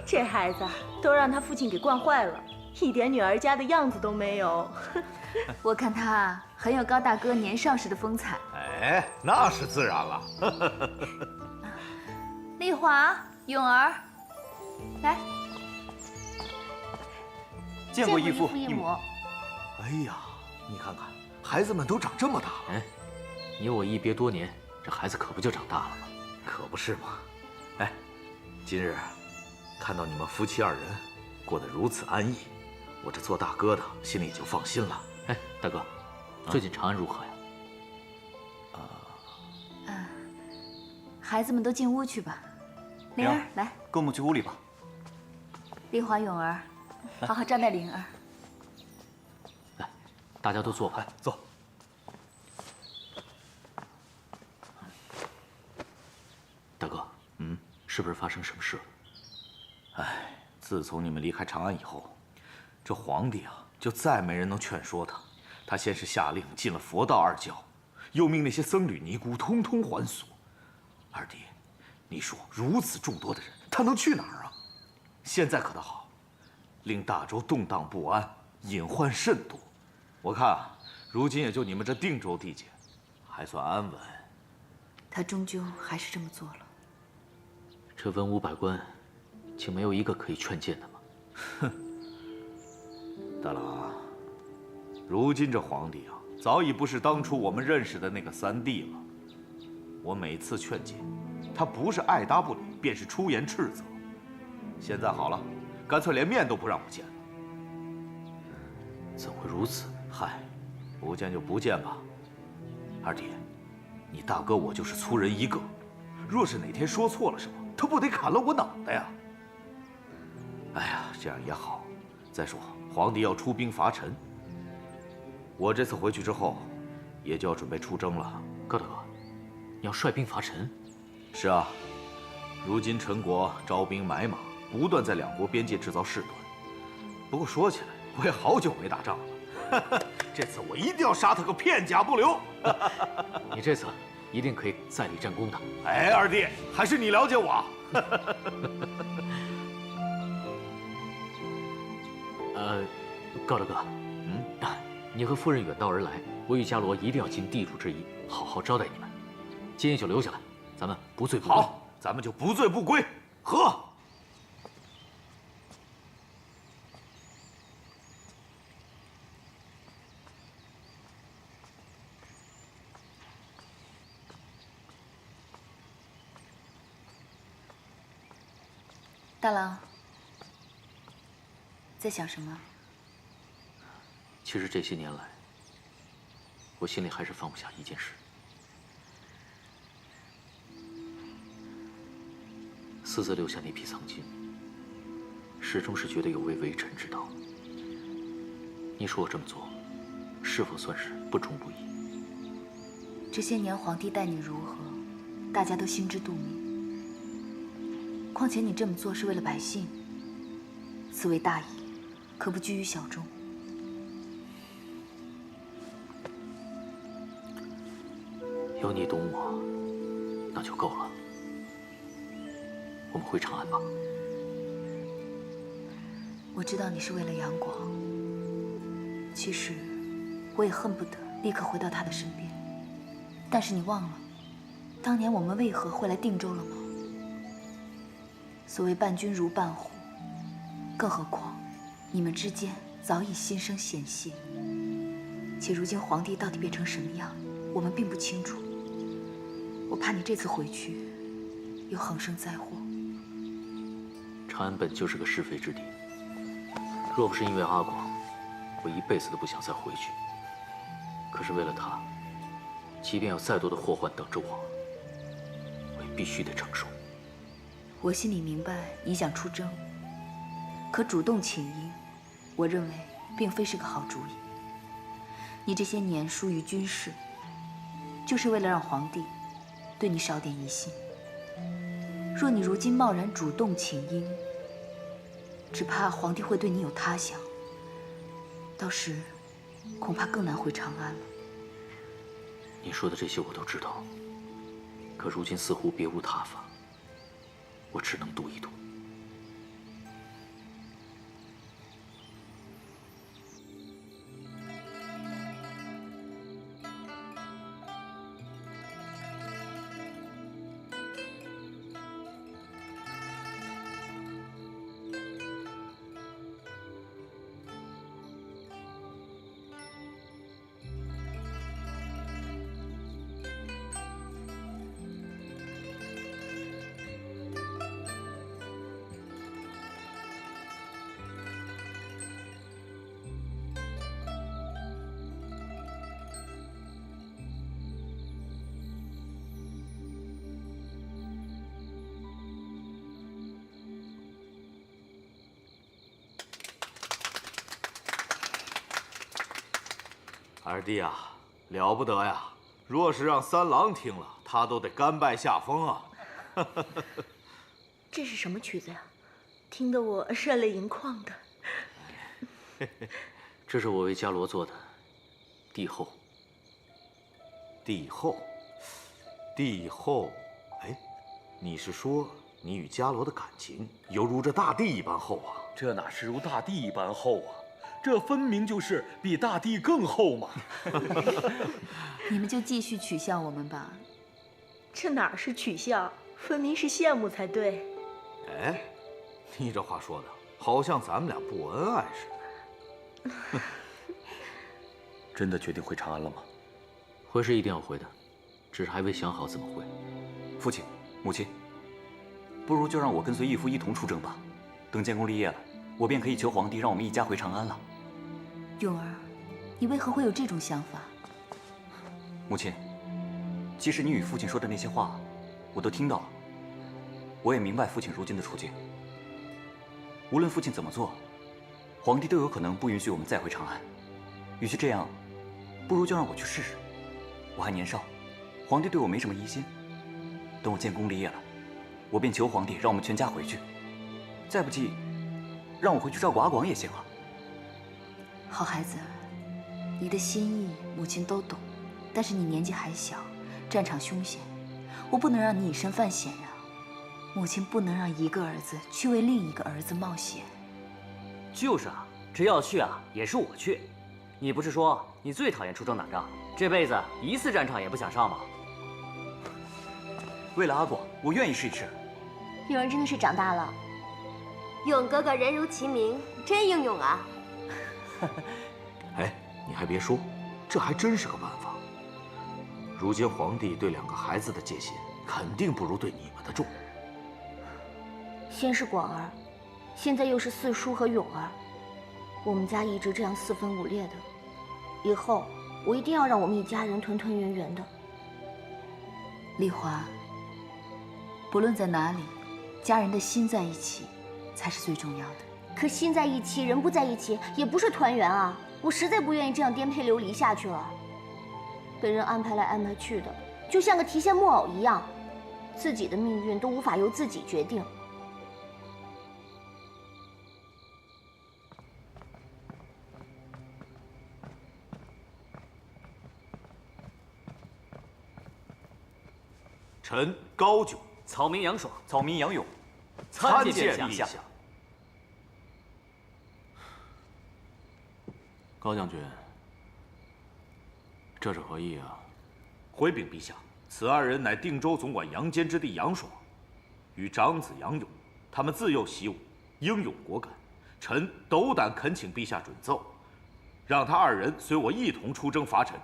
这孩子都让他父亲给惯坏了，一点女儿家的样子都没有。我看他很有高大哥年少时的风采。哎，那是自然了。丽华、永儿，来。见过义父义母。哎呀，你看看，孩子们都长这么大了。哎，你我一别多年，这孩子可不就长大了吗？可不是嘛。哎，今日看到你们夫妻二人过得如此安逸，我这做大哥的心里就放心了。哎，大哥，最近长安如何呀？孩子们都进屋去吧。灵儿，来，跟我们去屋里吧。丽华、永儿，好好招待灵儿。来，大家都坐吧。坐。大哥，是不是发生什么事了？哎，自从你们离开长安以后，这皇帝啊，就再没人能劝说他。他先是下令禁了佛道二教，又命那些僧侣尼姑通通还俗。二弟，你说如此众多的人，他能去哪儿啊？现在可倒好，令大周动荡不安，隐患甚多。我看啊，如今也就你们这定州地界还算安稳。他终究还是这么做了。这文武百官，竟没有一个可以劝谏的吗？哼，大郎，如今这皇帝啊，早已不是当初我们认识的那个三弟了。我每次劝诫，他不是爱答不理，便是出言斥责。现在好了，干脆连面都不让我见了。怎会如此？嗨，不见就不见吧。二弟，你大哥我就是粗人一个，若是哪天说错了什么，他不得砍了我脑袋呀？哎呀，这样也好。再说皇帝要出兵伐陈，我这次回去之后，也就要准备出征了。高大哥，你要率兵伐陈？是啊，如今陈国招兵买马，不断在两国边界制造事端。不过说起来，我也好久没打仗了。这次我一定要杀他个片甲不留。你这次一定可以再立战功的。哎，二弟，还是你了解我。高大哥，你和夫人远道而来，我与伽罗一定要尽地主之谊，好好招待你们。今夜就留下来，咱们不醉不归。好，咱们就不醉不归，喝。大郎，在想什么？其实这些年来，我心里还是放不下一件事。私自留下那批藏金，始终是觉得有违微臣之道。你说我这么做，是否算是不忠不义？这些年皇帝待你如何，大家都心知肚明。况且你这么做是为了百姓，此为大义，可不拘于小众。有你懂我，那就够了。我们回长安吧。我知道你是为了杨广，其实我也恨不得立刻回到他的身边。但是你忘了，当年我们为何会来定州了吗？所谓伴君如伴虎，更何况你们之间早已心生嫌隙，且如今皇帝到底变成什么样，我们并不清楚。我怕你这次回去又横生灾祸。长安本就是个是非之地，若不是因为阿广，我一辈子都不想再回去。可是为了他，即便有再多的祸患等着我，我也必须得承受。我心里明白你想出征，可主动请缨，我认为并非是个好主意。你这些年疏于军事，就是为了让皇帝对你少点疑心。若你如今贸然主动请缨，只怕皇帝会对你有他想，到时恐怕更难回长安了。你说的这些我都知道，可如今似乎别无他法，我只能赌一赌。二弟啊，了不得呀！若是让三郎听了，他都得甘拜下风啊。这是什么曲子呀？听得我热泪盈眶的。这是我为伽罗做的帝后。帝后，帝后，哎，你是说你与伽罗的感情犹如这大地一般厚啊？这哪是如大地一般厚啊？这分明就是比大地更厚嘛！你们就继续取笑我们吧。这哪是取笑，分明是羡慕才对。哎，你这话说的好像咱们俩不恩爱似的。真的决定回长安了吗？回是一定要回的，只是还未想好怎么回。父亲、母亲，不如就让我跟随义父一同出征吧。等建功立业了，我便可以求皇帝让我们一家回长安了。永儿，你为何会有这种想法？母亲，其实你与父亲说的那些话，我都听到了。我也明白父亲如今的处境。无论父亲怎么做，皇帝都有可能不允许我们再回长安。与其这样，不如就让我去试试。我还年少，皇帝对我没什么疑心。等我建功立业了，我便求皇帝让我们全家回去。再不济，让我回去照顾阿广也行啊。好孩子，你的心意母亲都懂，但是你年纪还小，战场凶险，我不能让你以身犯险呀。母亲不能让一个儿子去为另一个儿子冒险。就是啊，这要去啊，也是我去。你不是说你最讨厌出征打仗，这辈子一次战场也不想上吗？为了阿广，我愿意试一试。永儿真的是长大了，永哥哥人如其名，真英勇啊！哎，你还别说，这还真是个办法。如今皇帝对两个孩子的戒心，肯定不如对你们的重。先是广儿，现在又是四叔和永儿，我们家一直这样四分五裂的，以后我一定要让我们一家人团团圆圆的。丽华，不论在哪里，家人的心在一起，才是最重要的。可心在一起，人不在一起，也不是团圆啊！我实在不愿意这样颠沛流离下去了。被人安排来安排去的，就像个提线木偶一样，自己的命运都无法由自己决定。臣高炯，草民杨爽，草民杨勇，参见陛下。高将军，这是何意啊？回禀陛下，此二人乃定州总管杨坚之弟杨爽，与长子杨勇，他们自幼习武，英勇果敢。臣斗胆恳请陛下准奏，让他二人随我一同出征伐陈。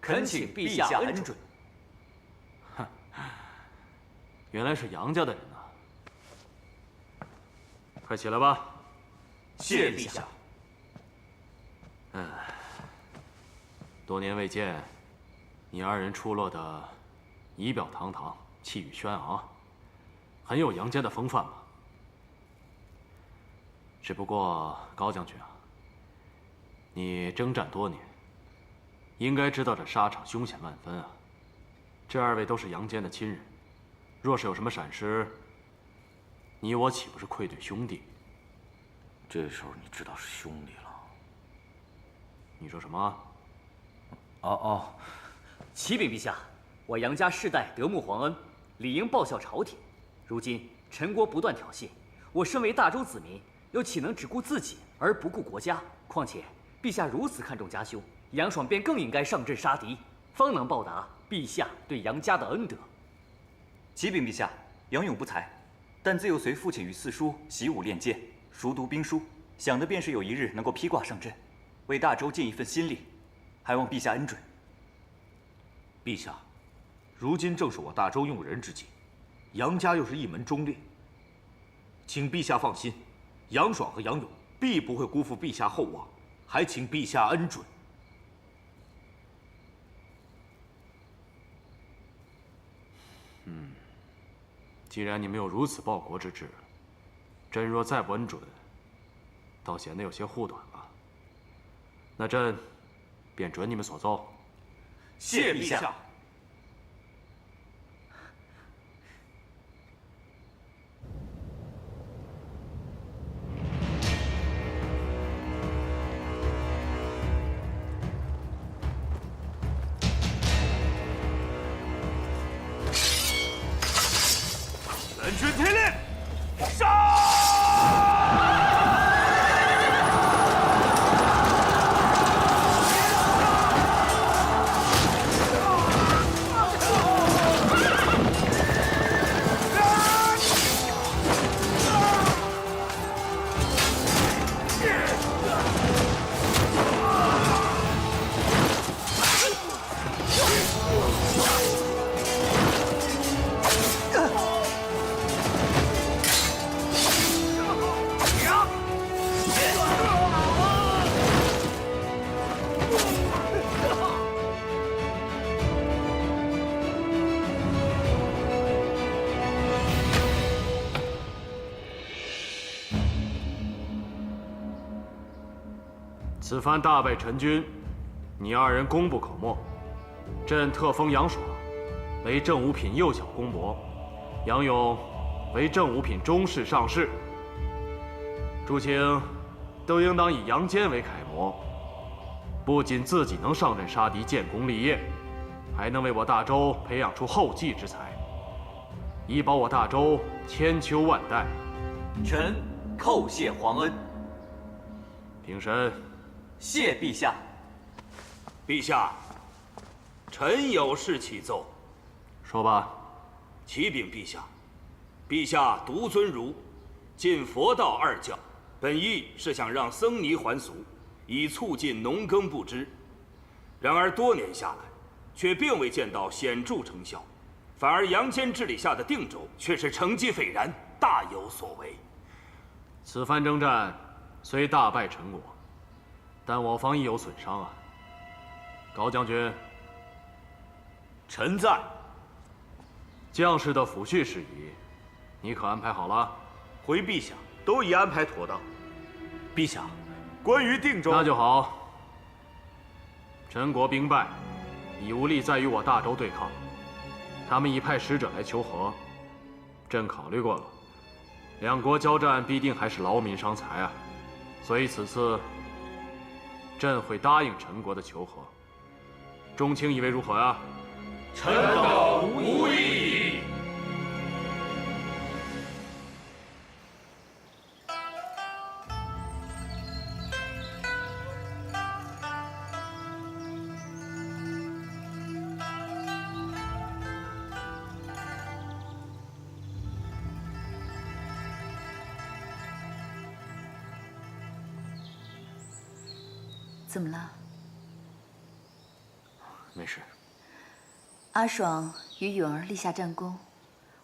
恳请陛下恩准。哼，原来是杨家的人呐！快起来吧。谢陛下。多年未见，你二人出落的仪表堂堂，气宇轩昂，很有杨家的风范嘛。只不过高将军啊，你征战多年，应该知道这沙场凶险万分啊。这二位都是杨坚的亲人，若是有什么闪失，你我岂不是愧对兄弟？这时候你知道是兄弟了。你说什么？启禀陛下，我杨家世代德穆皇恩，理应报效朝廷。如今陈国不断挑衅，我身为大周子民，又岂能只顾自己而不顾国家？况且陛下如此看重家兄，杨爽便更应该上阵杀敌，方能报答陛下对杨家的恩德。启禀陛下，杨勇不才，但自幼随父亲与四叔习武练剑，熟读兵书，想的便是有一日能够披挂上阵，为大周尽一份心力，还望陛下恩准。陛下，如今正是我大周用人之际，杨家又是一门忠烈，请陛下放心，杨爽和杨勇必不会辜负陛下厚望，还请陛下恩准。既然你们有如此报国之志，朕若再不恩准，倒显得有些护短了。那朕便准你们所奏。谢陛下。全军听令，杀！此番大败陈军，你二人功不可没。朕特封杨爽为正五品右小公伯，杨勇为正五品中士上士。诸卿都应当以杨坚为楷模，不仅自己能上阵杀敌、建功立业，还能为我大周培养出后继之才，以保我大周千秋万代。臣叩谢皇恩。平身。谢陛下。陛下，臣有事启奏。说吧。启禀陛下，陛下独尊儒，尽佛道二教，本意是想让僧尼还俗，以促进农耕不织。然而多年下来，却并未见到显著成效，反而杨坚治理下的定州却是成绩斐然，大有所为。此番征战虽大败陈国，但我方亦有损伤啊。高将军，臣在。将士的抚恤事宜，你可安排好了？回陛下，都已安排妥当。陛下，关于定州，那就好。陈国兵败，已无力再与我大周对抗，他们已派使者来求和。朕考虑过了，两国交战必定还是劳民伤财啊，所以此次朕会答应陈国的求和。众卿以为如何呀？臣等无异议。怎么了？没事。阿爽与允儿立下战功，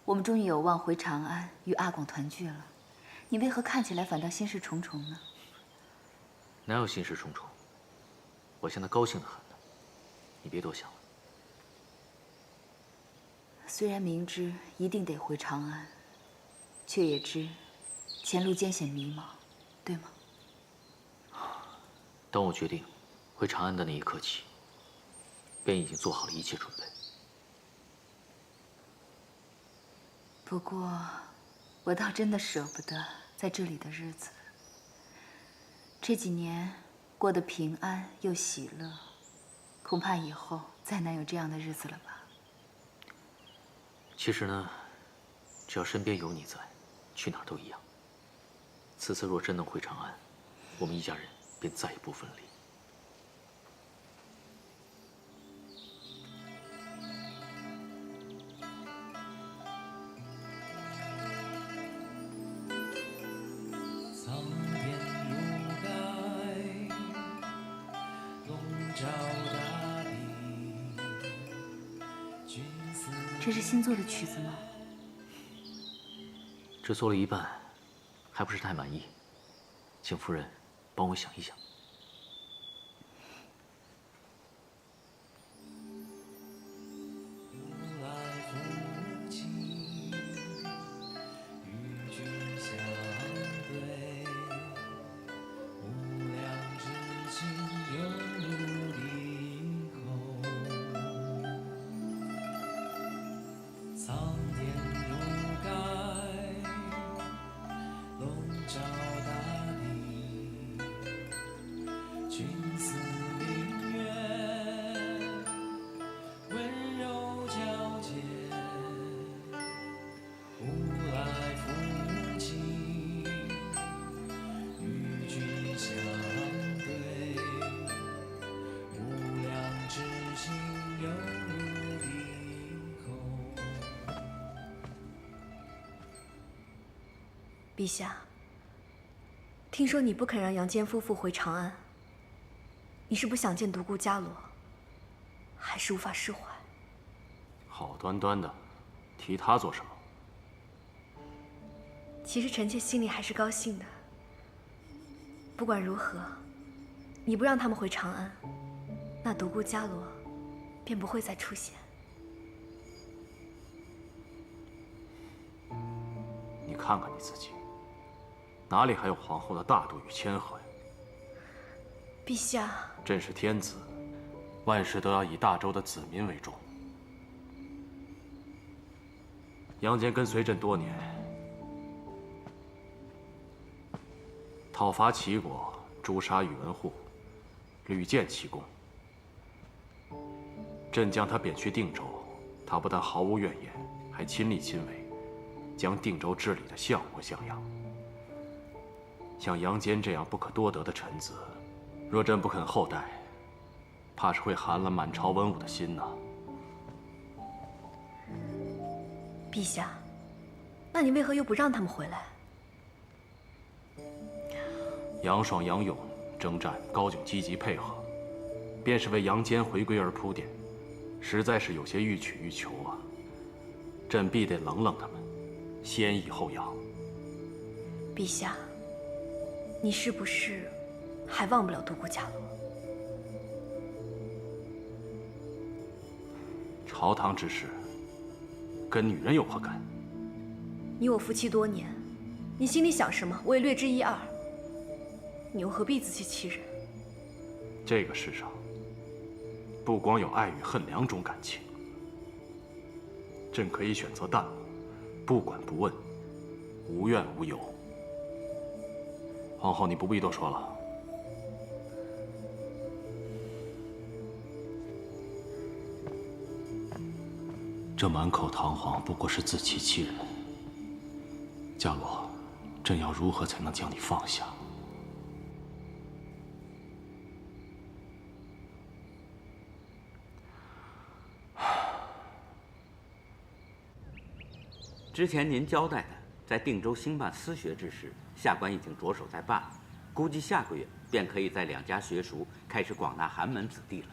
我们终于有望回长安与阿广团聚了。你为何看起来反倒心事重重呢？哪有心事重重？我现在高兴得很呢。你别多想了。虽然明知一定得回长安，却也知前路艰险迷茫，对吗？当我决定回长安的那一刻起，便已经做好了一切准备。不过，我倒真的舍不得在这里的日子。这几年过得平安又喜乐，恐怕以后再难有这样的日子了吧。其实呢，只要身边有你在，去哪儿都一样。此次若真能回长安，我们一家人便再也不分离。这是新做的曲子吗？只做了一半，还不是太满意，请夫人帮我想一想。陛下，听说你不肯让杨坚夫妇回长安，你是不想见独孤伽罗，还是无法释怀？好端端的，提他做什么？其实臣妾心里还是高兴的。不管如何，你不让他们回长安，那独孤伽罗便不会再出现。你看看你自己，哪里还有皇后的大度与谦和呀？陛下，朕是天子，万事都要以大周的子民为重。杨坚跟随朕多年，讨伐齐国，诛杀宇文护，屡建奇功。朕将他贬去定州，他不但毫无怨言，还亲力亲为，将定州治理得像模像样。像杨坚这样不可多得的臣子，若朕不肯厚待，怕是会寒了满朝文武的心呐。陛下，那你为何又不让他们回来？杨爽、杨勇征战，高炯积极配合，便是为杨坚回归而铺垫，实在是有些欲取欲求啊。朕必得冷冷他们，先抑后扬。陛下，你是不是还忘不了独孤伽罗？朝堂之事，跟女人有何干？你我夫妻多年，你心里想什么，我也略知一二。你又何必自欺欺人？这个世上，不光有爱与恨两种感情。朕可以选择淡漠，不管不问，无怨无尤。皇后，你不必多说了。这满口堂皇不过是自欺欺人。伽罗，朕要如何才能将你放下？之前您交代的在定州兴办私学之事，下官已经着手在办，估计下个月便可以在两家学塾开始广纳寒门子弟了。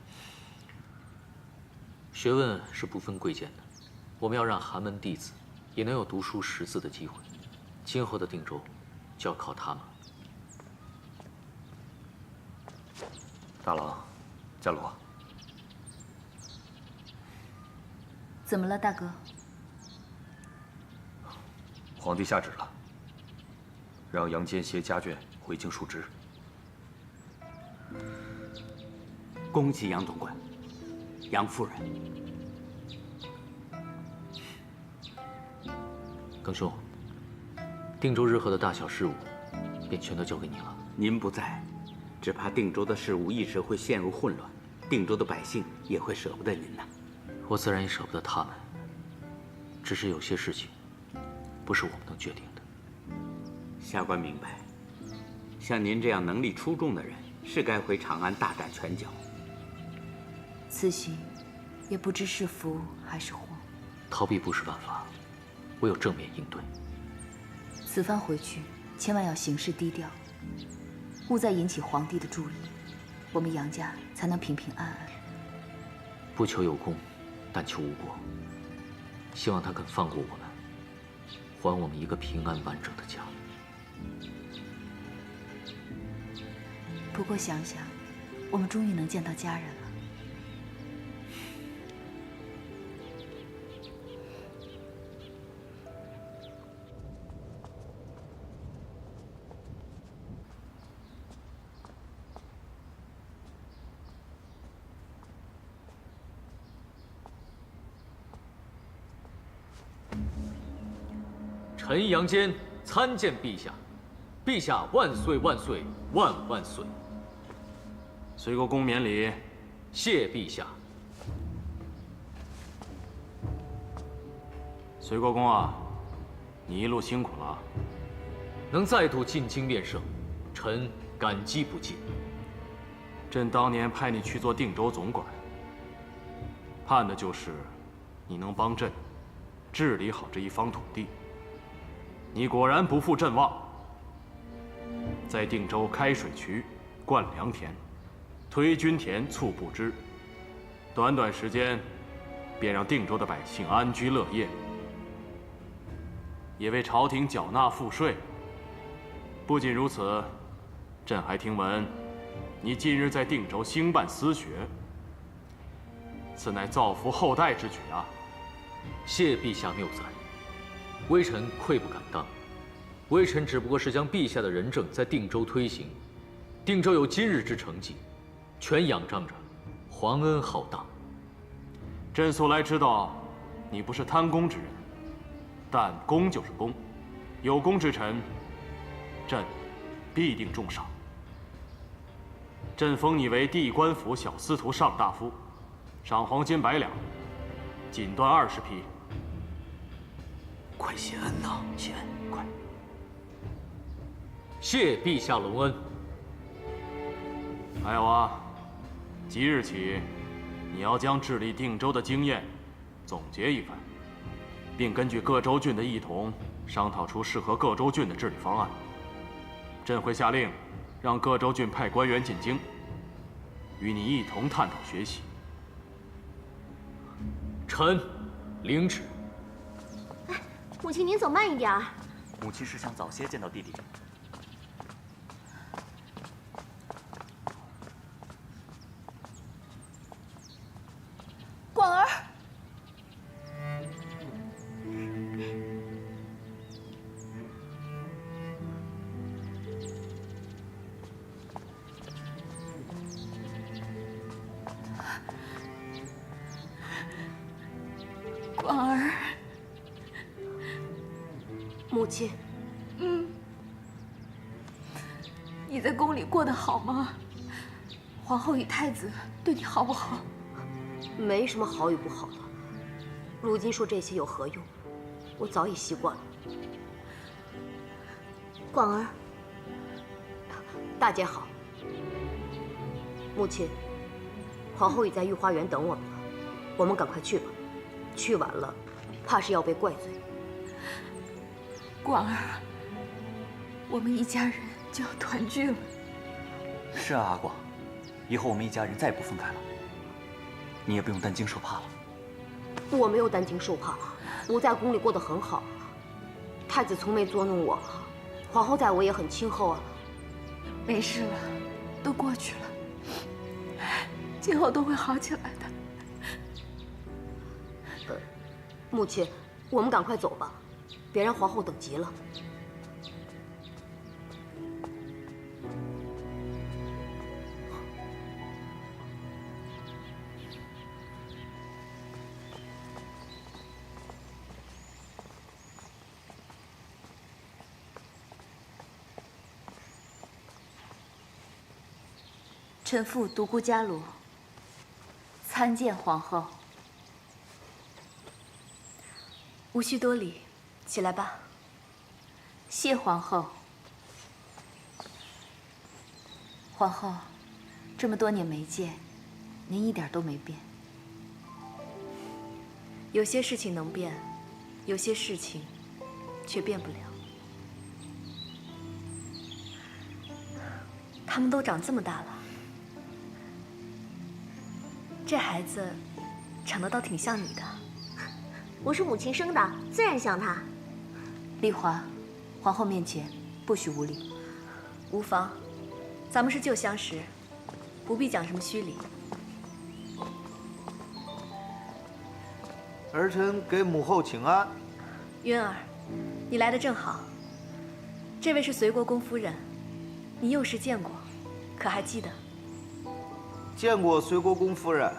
学问是不分贵贱的，我们要让寒门弟子也能有读书识字的机会。今后的定州就要靠他们。大郎，伽罗，怎么了，大哥？皇帝下旨了，让杨坚携家眷回京述职。恭喜杨总管，杨夫人。耿兄，定州日后的大小事务，便全都交给你了。您不在，只怕定州的事务一时会陷入混乱，定州的百姓也会舍不得您呐。我自然也舍不得他们，只是有些事情，不是我们能决定的。下官明白，像您这样能力出众的人，是该回长安大展拳脚。此行，也不知是福还是祸。逃避不是办法，唯有正面应对。此番回去，千万要行事低调，勿再引起皇帝的注意，我们杨家才能平平安安。不求有功，但求无过。希望他肯放过我们，还我们一个平安完整的家。不过想想，我们终于能见到家人了。臣杨坚参见陛下，陛下万岁万岁万万岁！随国公免礼，谢陛下。随国公啊，你一路辛苦了。能再度进京面圣，臣感激不尽。朕当年派你去做定州总管，盼的就是你能帮朕治理好这一方土地。你果然不负朕望，在定州开水渠、灌良田、推均田、促布支，短短时间，便让定州的百姓安居乐业，也为朝廷缴纳赋税。不仅如此，朕还听闻，你近日在定州兴办私学，此乃造福后代之举啊！谢陛下谬赞。微臣愧不敢当，微臣只不过是将陛下的仁政在定州推行，定州有今日之成绩，全仰仗着皇恩浩荡。朕素来知道，你不是贪功之人，但功就是功，有功之臣，朕必定重赏。朕封你为地官府小司徒上大夫，赏黄金100两，锦缎20匹。快谢恩呐！谢恩，快！谢陛下隆恩。还有啊，即日起，你要将治理定州的经验总结一番，并根据各州郡的异同，商讨出适合各州郡的治理方案。朕会下令，让各州郡派官员进京，与你一同探讨学习。臣领旨。母亲，您走慢一点儿。母亲是想早些见到弟弟。广儿，广儿。母亲，你在宫里过得好吗？皇后与太子对你好不好？没什么好与不好的。如今说这些有何用？我早已习惯了。广儿，大姐好。母亲，皇后已在御花园等我们了，我们赶快去吧。去晚了，怕是要被怪罪。广儿，我们一家人就要团聚了。是啊，阿广，以后我们一家人再也不分开了，你也不用担惊受怕了。我没有担惊受怕，我在宫里过得很好，太子从没捉弄我，皇后待我也很亲厚啊。没事了，都过去了，今后都会好起来的。母亲，我们赶快走吧。别让皇后等急了。臣妇独孤伽罗，参见皇后。无需多礼，起来吧。谢皇后。皇后，这么多年没见，您一点都没变。有些事情能变，有些事情却变不了。他们都长这么大了，这孩子长得倒挺像你的。我是母亲生的，自然像他。丽华，皇后面前不许无礼。无妨，咱们是旧相识，不必讲什么虚礼。儿臣给母后请安。云儿，你来的正好。这位是随国公夫人，你幼时见过，可还记得？见过随国公夫人。